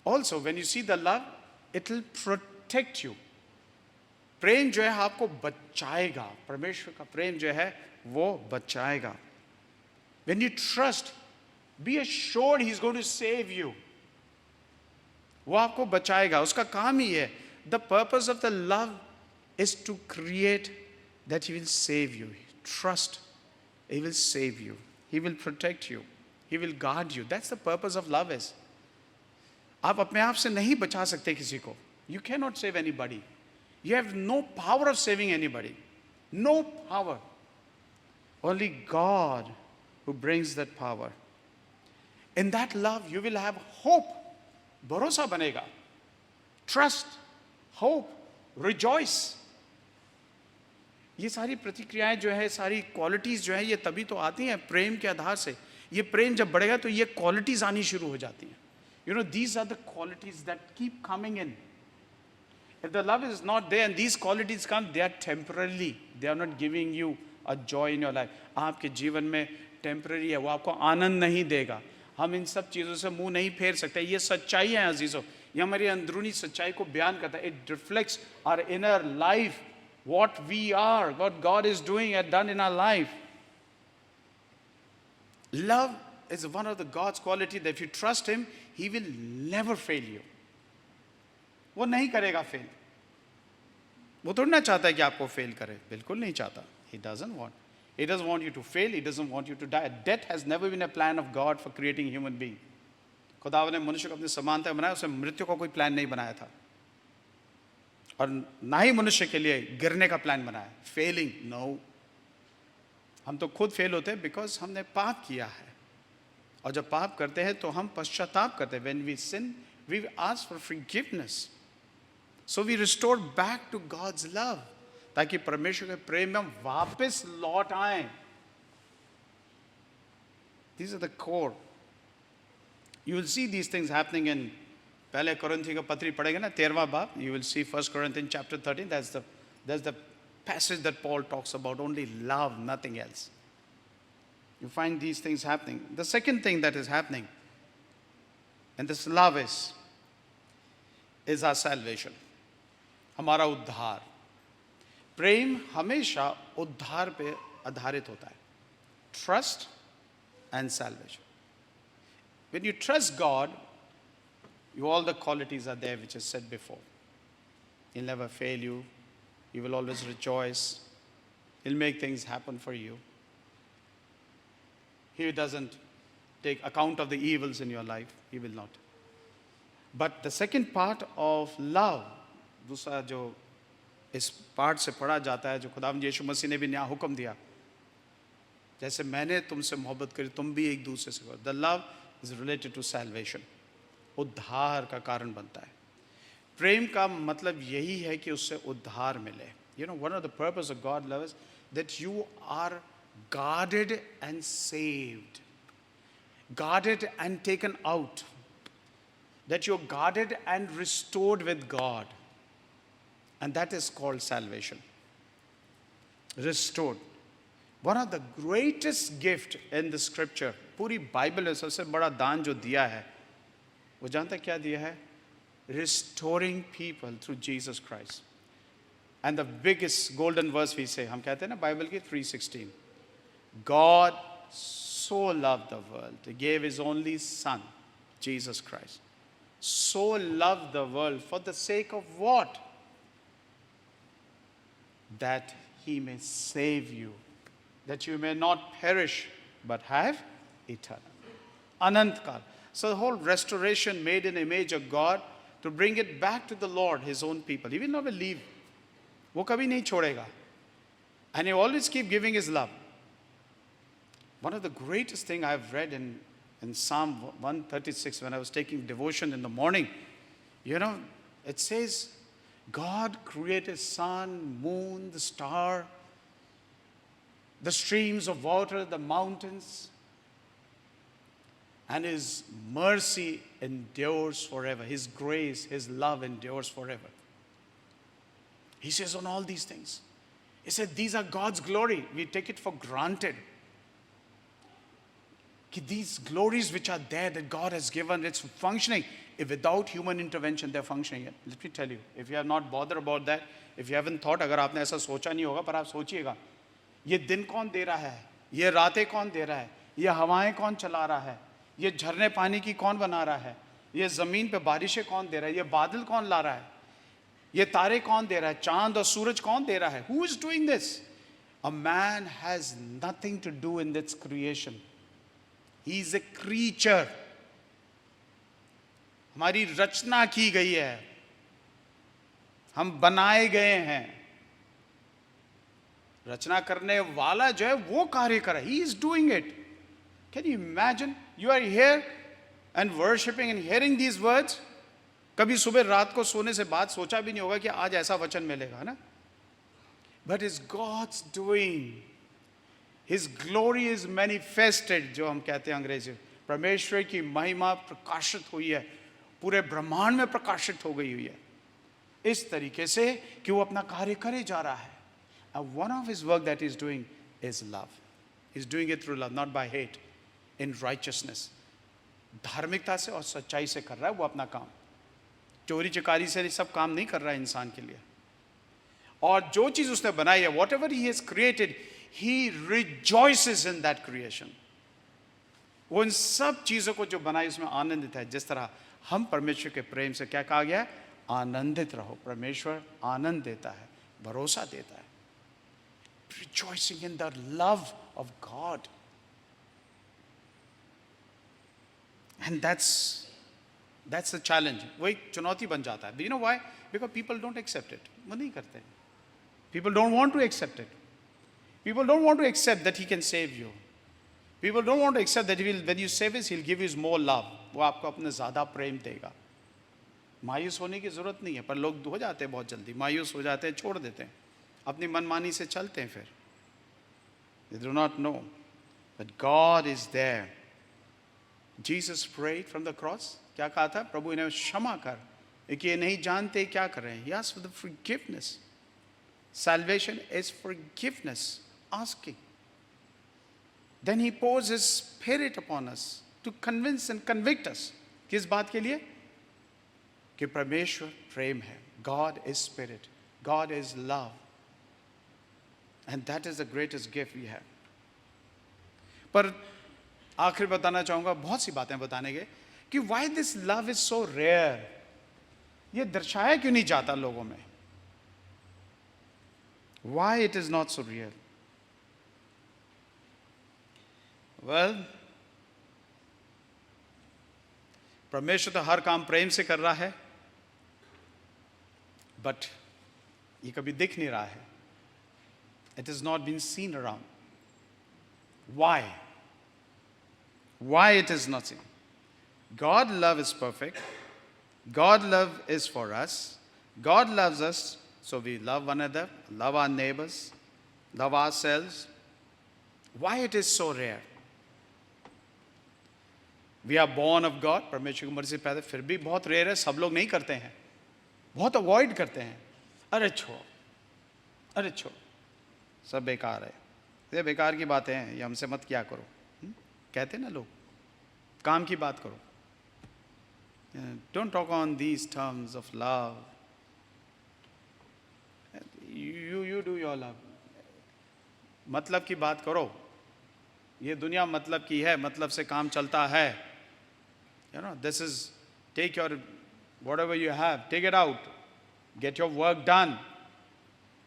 Also, when you see the love, it will protect you. प्रेम जो है आपको बचाएगा. परमेश्वर का प्रेम जो है वो बचाएगा. When you trust, be assured He's going to save you. वो आपको बचाएगा. उसका काम ही है. The purpose of the love is to create that He will save you. Trust. He will save you. He will protect you. He will guard you. That's the purpose of love is. आप अपने आप से नहीं बचा सकते किसी को. You cannot save anybody. You have no power of saving anybody. No power. Only God who brings that power. In that love, you will have hope. भरोसा बनेगा. Trust, hope, rejoice. ये सारी प्रतिक्रियाएं जो है, सारी क्वालिटीज जो है, ये तभी तो आती हैं प्रेम के आधार से. ये प्रेम जब बढ़ेगा तो ये क्वालिटीज आनी शुरू हो जाती हैं. You know, these are the qualities that keep coming in. If the love is not there and these qualities come, they are temporarily. They are not giving you a joy in your life. आपके जीवन में temporary है, वो आपको आनंद नहीं देगा. हम इन सब चीज़ों से मुंह नहीं फेर सकते. ये सच्चाई है अजीज़ों. ये हमारी अंदरूनी सच्चाई को बयान करता है. It reflects our inner life, what we are, what God is doing and done in our life. Love is one of the God's quality that if you trust Him, He will never fail you. वो नहीं करेगा fail. वो थोड़ा ना चाहता है कि आपको फेल करे. बिल्कुल नहीं चाहता. He doesn't want. He doesn't want you to fail. He doesn't want you to die. Death has never been a plan of God for creating human being. खुदावन ने मनुष्य को अपनी समानता में बनाया. उसने मृत्यु का कोई प्लान नहीं बनाया था. और ना ही मनुष्य के लिए गिरने का प्लान बनाया. Failing no. हम तो खुद फेल होते हैं बिकॉज हमने पाप किया है. और जब पाप करते हैं तो हम पश्चाताप करते हैं. When we sin, we ask for forgiveness. So we restore back to God's love. ताकि परमेश्वर के प्रेम में हम वापस लौट आएं. These are the core. You will see these things happening in पहले कोरिन्थी का पत्री पढ़ेंगे ना 13वां बाब. You will see 1 Corinthians chapter 13. That's the passage that Paul talks about. Only love, nothing else. You find these things happening. The second thing that is happening, and this love is our salvation. हमारा उद्धार. प्रेम हमेशा उद्धार पे आधारित होता है. Trust and salvation. When you trust God, all the qualities are there which is said before. He'll never fail you. He will always rejoice. He'll make things happen for you. He doesn't take account of the evils in your life. He will not. But the second part of love, दूसरा जो इस part से पढ़ा जाता है, जो खुदावंद यीशु मसीह ने भी नया हुक्म दिया, जैसे मैंने तुमसे मोहब्बत करी तुम भी एक दूसरे से करो. The love is related to salvation. उद्धार का कारण बनता है. प्रेम का मतलब यही है कि उससे उद्धार मिले. You know, one of the purpose of God love is that you are guarded and saved, guarded and taken out, that you're guarded and restored with God, and that is called salvation. Restored. One of the greatest gift in the scripture, पूरी Bible में सबसे बड़ा दान जो दिया है, वो जानता क्या दिया है? Restoring people through Jesus Christ. And the biggest golden verse we say, हम कहते हैं ना बाइबल की 3:16, God so loved the world, He gave His only Son, Jesus Christ. So loved the world for the sake of what? That He may save you, that you may not perish but have eternal. Anantkal. So the whole restoration made in image of God to bring it back to the Lord, His own people. He will never leave. वो कभी नहीं छोड़ेगा. And He always keep giving His love. One of the greatest thing I've read in Psalm 136 when I was taking devotion in the morning, you know, it says, God created sun, moon, the star, the streams of water, the mountains. And His mercy endures forever. His grace, His love endures forever. He says on all these things. He said, these are God's glory. We take it for granted. These glories which are there that God has given, it's functioning. If without human intervention, they're functioning. Let me tell you, if you have not bothered about that, if you haven't thought, अगर आपने ऐसा सोचा नहीं होगा, पर आप सोचिएगा, ये दिन कौन दे रहा है, ये रातें कौन दे रहा है, ये हवाएं कौन चला रहा है, ये झरने पानी की कौन बना रहा है, ये ज़मीन पे बारिशें कौन दे रहा है, ये बादल कौन ला रहा है, ये तारे कौन दे रहा है, चांद और सूरज कौन दे रहा है? Who is doing this? A man has nothing to do in this creation. He is a creature. हमारी रचना की गई है, हम बनाए गए हैं. रचना करने वाला जो है वो कार्य कर रहा है. He is doing it. Can you imagine? You are here and worshipping and hearing these words. कभी सुबह रात को सोने से बाद सोचा भी नहीं होगा कि आज ऐसा वचन मिलेगा, है ना? But it's God's doing. His glory is manifested, जो हम कहते हैं अंग्रेजी में. परमेश्वर की महिमा प्रकाशित हुई है, पूरे ब्रह्मांड में प्रकाशित हो गई हुई है, इस तरीके से कि वो अपना कार्य करे जा रहा है. And one of his work that he's doing is love. He's doing it through love, not by hate, in righteousness. धार्मिकता से और सच्चाई से कर रहा है वो अपना काम. चोरी चकारी से सब काम नहीं कर रहा है इंसान के लिए. और जो चीज़ उसने बनाई है, whatever he has created, he rejoices in that creation. वो इन सब चीज़ों को जो बनाई उसमें आनंदित है. जिस तरह हम परमेश्वर के प्रेम से क्या कहा गया है? आनंदित रहो. परमेश्वर आनंद देता है, भरोसा देता है. Rejoicing in the love of God. And that's the challenge. वो एक चुनौती बन जाता है. Do you know why? Because people don't accept it. वो नहीं करते. People don't want to accept it. People don't want to accept that He can save you. People don't want to accept that when you save us, He'll give you more love. वो आपको अपने ज़्यादा प्रेम देगा. मायूस होने की ज़रूरत नहीं है, पर लोग हो जाते हैं बहुत जल्दी. मायूस हो जाते हैं, छोड़ देते हैं, अपनी मनमानी से चलते हैं फिर. They do not know that God is there. Jesus prayed from the cross. क्या कहा था? प्रभु इन्हें क्षमा कर, कि ये नहीं जानते क्या कर रहे हैं. He asked for the forgiveness. Salvation is forgiveness, asking. Then He pours His Spirit upon us to convince and convict us. किस बात के लिए? कि परमेश्वर प्रेम है. God is Spirit. God is love. And that is the greatest gift we have. पर आखिर बताना चाहूँगा, बहुत सी बातें बताने के, कि why this love is so rare. ये दर्शाया क्यों नहीं जाता लोगों में? Why it is not so real? Well, परमेश्वर तो हर काम प्रेम से कर रहा है, but ये कभी दिख नहीं रहा है. It has not been seen around. Why? Why it is not seen? God love is perfect. God love is for us. God loves us, so we love one another, love our neighbors, love ourselves. Why it is so rare? We are born of God. परमेश्वर की मर्जी से पैदा, फिर भी बहुत rare है. सब लोग नहीं करते हैं, बहुत अवॉइड करते हैं. अरे छोड़, सब बेकार है, ये बेकार की बातें हैं, ये हमसे मत क्या करो. कहते ना लोग, काम की बात करो. Don't talk on these terms of love. You do your love. मतलब की बात करो. ये दुनिया मतलब की है, मतलब से काम चलता है. You know, this is, take your, whatever you have, take it out. Get your work done.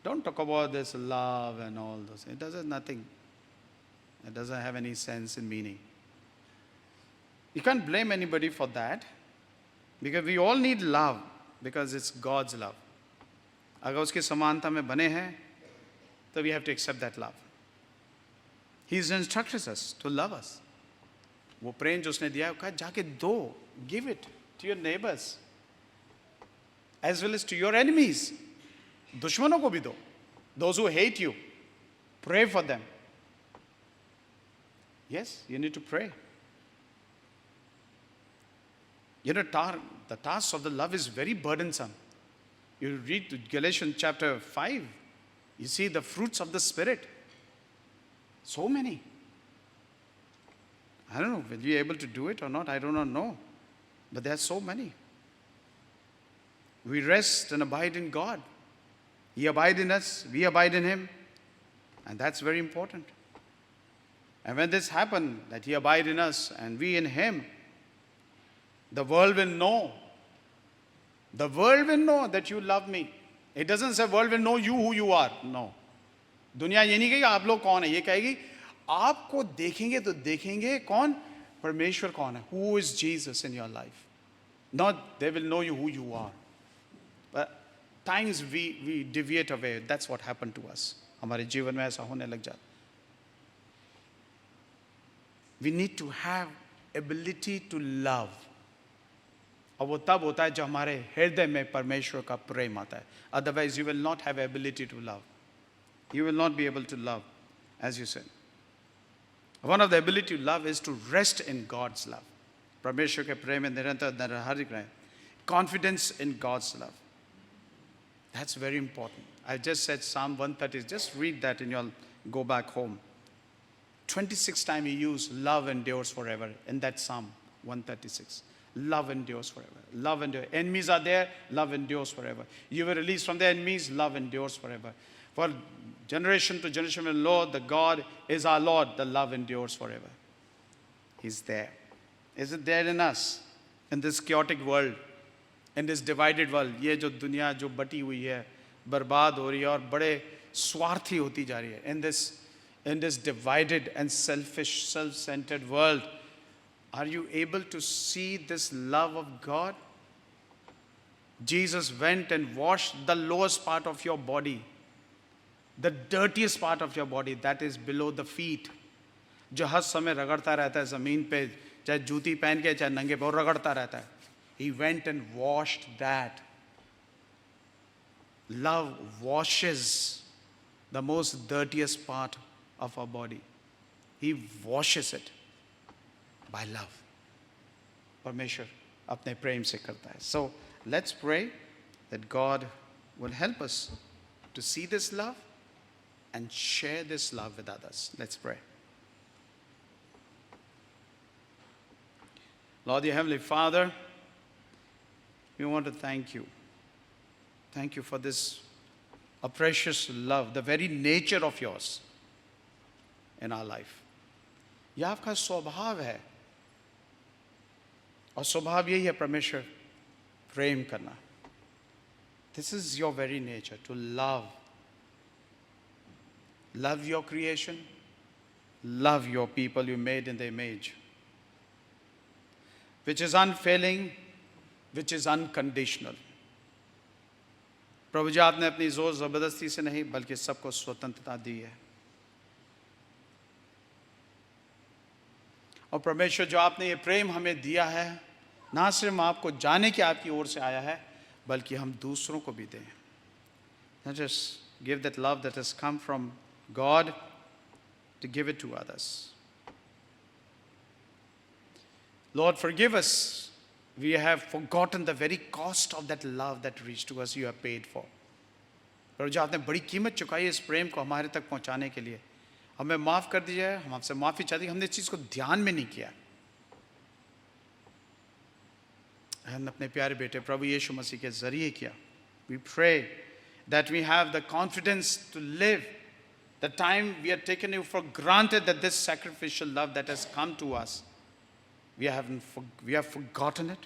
Don't talk about this love and all those. It doesn't nothing. It doesn't have any sense and meaning. You can't blame anybody for that, because we all need love, because it's God's love. अगर उसकी समानता में बने हैं, तो we have to accept that love. He's instructed us to love us. वो प्रेम जो उसने दिया है, कहा जाके दो, give it to your neighbors, as well as to your enemies. दुश्मनों को भी दो. Those who hate you, pray for them. Yes, you need to pray. You know, the task of the love is very burdensome. You read Galatians chapter 5, you see the fruits of the Spirit. So many. I don't know, will you be able to do it or not? I do not know. But there are so many. We rest and abide in God. He abides in us, we abide in Him. And that's very important. And when this happens, that He abides in us and we in Him, the world will know. The world will know that you love me. It doesn't say world will know you who you are. No. दुनिया ये नहीं कहेगी आप लोग कौन है, ये कहेगी आपको देखेंगे तो देखेंगे कौन, परमेश्वर कौन है. Who is Jesus in your life? Not they will know you who you are. But times we deviate away. That's what happened to us. हमारे जीवन में ऐसा होने लग जाता. We need to have ability to love. और वो तब होता है जब हमारे हृदय में परमेश्वर का प्रेम आता है. Otherwise you will not have ability to love. You will not be able to love, as you said. One of the ability to love is to rest in God's love. परमेश्वर के प्रेम में निरंतर निर्धारित रहें. Confidence in God's love. That's very important. I just said Psalm 130. Just read that and you'll go back home. 26 times he used love endures forever in that Psalm 136. Love endures forever. Love endures. Enemies are there, love endures forever. You were released from the enemies, love endures forever. For generation to generation, the Lord, the God is our Lord, the love endures forever. He's there. Is it there in us? In this chaotic world, in this divided world, ये जो दुनिया जो बटी हुई है, बर्बाद हो रही है और बड़े स्वार्थी होती जा रही है. In this divided and selfish, self-centered world, are you able to see this love of God? Jesus went and washed the lowest part of your body, the dirtiest part of your body, that is below the feet. जो हर समय रगड़ता रहता है ज़मीन पे, चाहे जूती पहन के चाहे नंगे पैर रगड़ता रहता है. He went and washed that. Love washes the most dirtiest part of our body. He washes it by love. परमेश्वर अपने प्रेम से करता है. So let's pray that God will help us to see this love and share this love with others. Let's pray. Lord, your Heavenly Father, we want to thank you. Thank you for this a precious love, the very nature of yours in our life. यह आपका स्वभाव है और स्वभाव यही है परमेश्वर प्रेम करना. This is your very nature, to love. Love your creation. Love your people you made in the image. Which is unfailing, which is unconditional. प्रभु जी आपने अपनी जोर ज़बरदस्ती से नहीं बल्कि सबको स्वतंत्रता दी है. और परमेश्वर जो आपने ये प्रेम हमें दिया है, ना सिर्फ आपको जाने की आपकी ओर से आया है बल्कि हम दूसरों को भी दें. Let us give that love that has come from God to give it to others. Lord, forgive us. We have forgotten the very cost of that love that reached to us, you have paid for. पर जो आपने बड़ी कीमत चुकाई इस प्रेम को हमारे तक पहुंचाने के लिए, हमें माफ़ कर दीजिए. हम आपसे माफ़ी चाहते हैं, हमने इस चीज़ को ध्यान में नहीं किया. हमने अपने प्यारे बेटे प्रभु यीशु मसीह के ज़रिए किया. We pray that we have the confidence to live the time we have taken you for granted, that this sacrificial love that has come to us, we have forgotten it.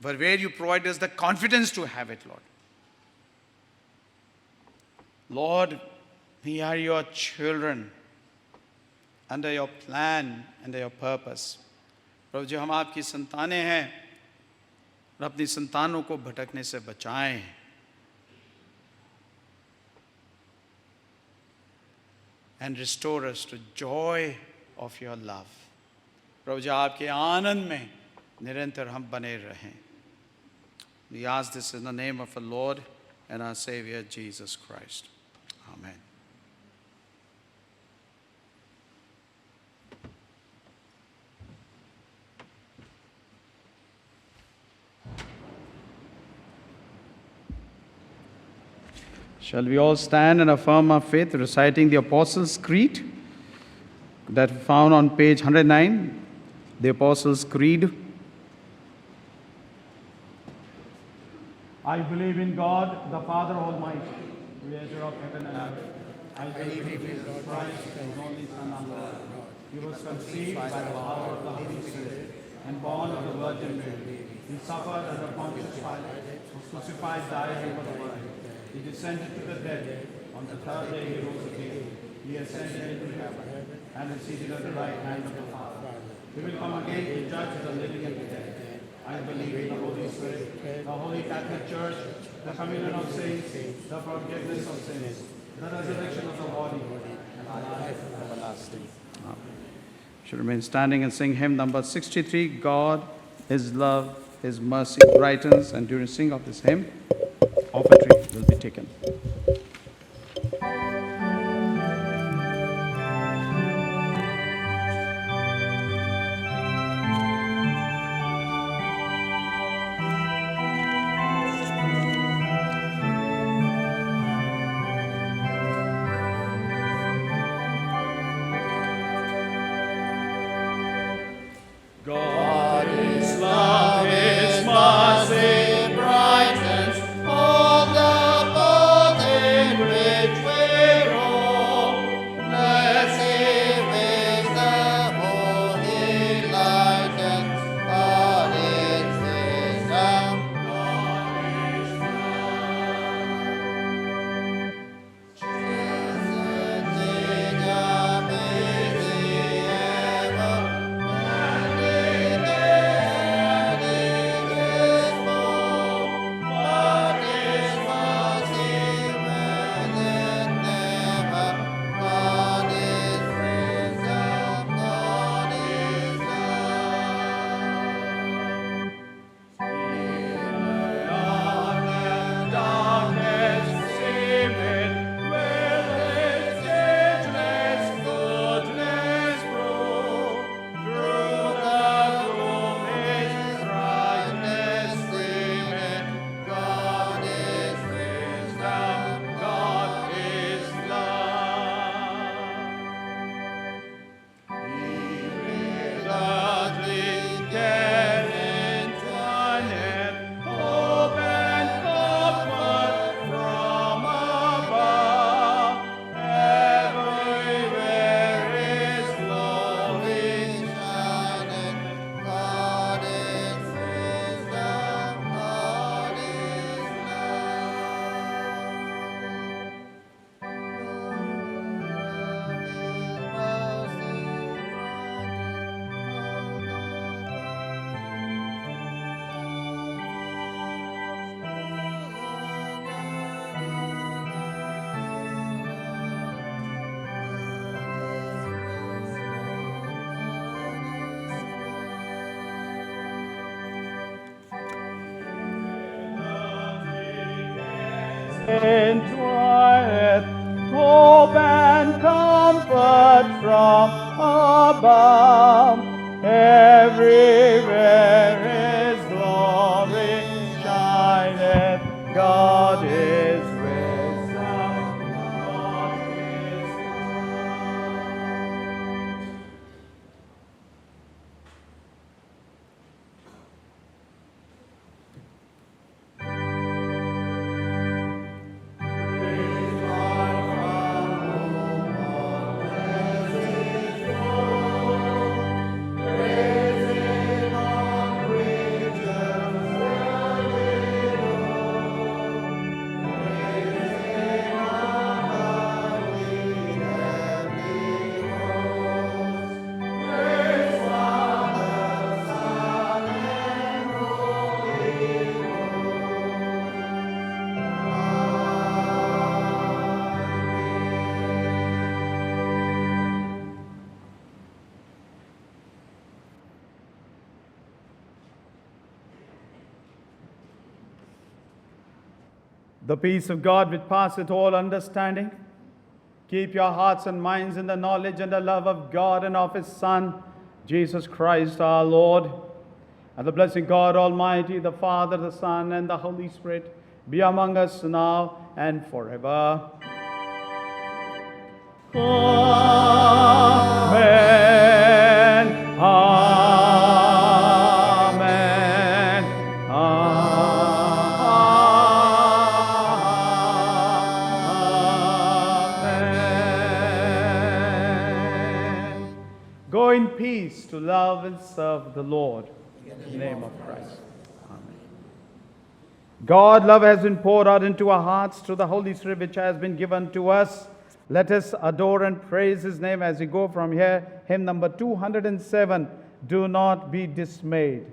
But where you provide us the confidence to have it, Lord. Lord, we are your children under your plan, under your purpose. प्रभु जी हम आपकी संतानें हैं और अपनी संतानों को भटकने से बचाएं. And restore us to joy of your love. प्रभु जी आपके आनंद में निरंतर हम बने रहें. We ask this in the name of our Lord and our Savior Jesus Christ. Amen. Shall we all stand and affirm our faith, reciting the Apostles' Creed that found on page 109, the Apostles' Creed. I believe in God, the Father Almighty, creator of heaven and earth. I believe in Jesus Christ, His only Son, our Lord. He was conceived by the power of the Holy Spirit and born of the Virgin Mary. He suffered under Pontius Pilate, was crucified, died, and was buried. He descended to the dead. On the third day he rose again. He ascended into heaven and is seated at the right hand of the Father. He will come again to judge the living and the dead. I believe in the Holy Spirit, the Holy Catholic Church, the communion of saints, the forgiveness of sins, the resurrection of the body, and the life everlasting. Amen. Should remain standing and sing hymn number 63, God, His love, His mercy brightens. And during sing of this hymn, offertory will be taken. Entwineth hope and comfort from above. Everywhere His glory shineth. God is wisdom. God is The peace of God which passeth all understanding, keep your hearts and minds in the knowledge and the love of God and of His Son, Jesus Christ our Lord. And the blessing God Almighty, the Father, the Son, and the Holy Spirit be among us now and forever. Amen. Amen. Amen. Go in peace to love and serve the Lord. In the name of Christ. Amen. God, love has been poured out into our hearts through the Holy Spirit which has been given to us. Let us adore and praise His name as we go from here. Hymn number 207, Do Not Be Dismayed.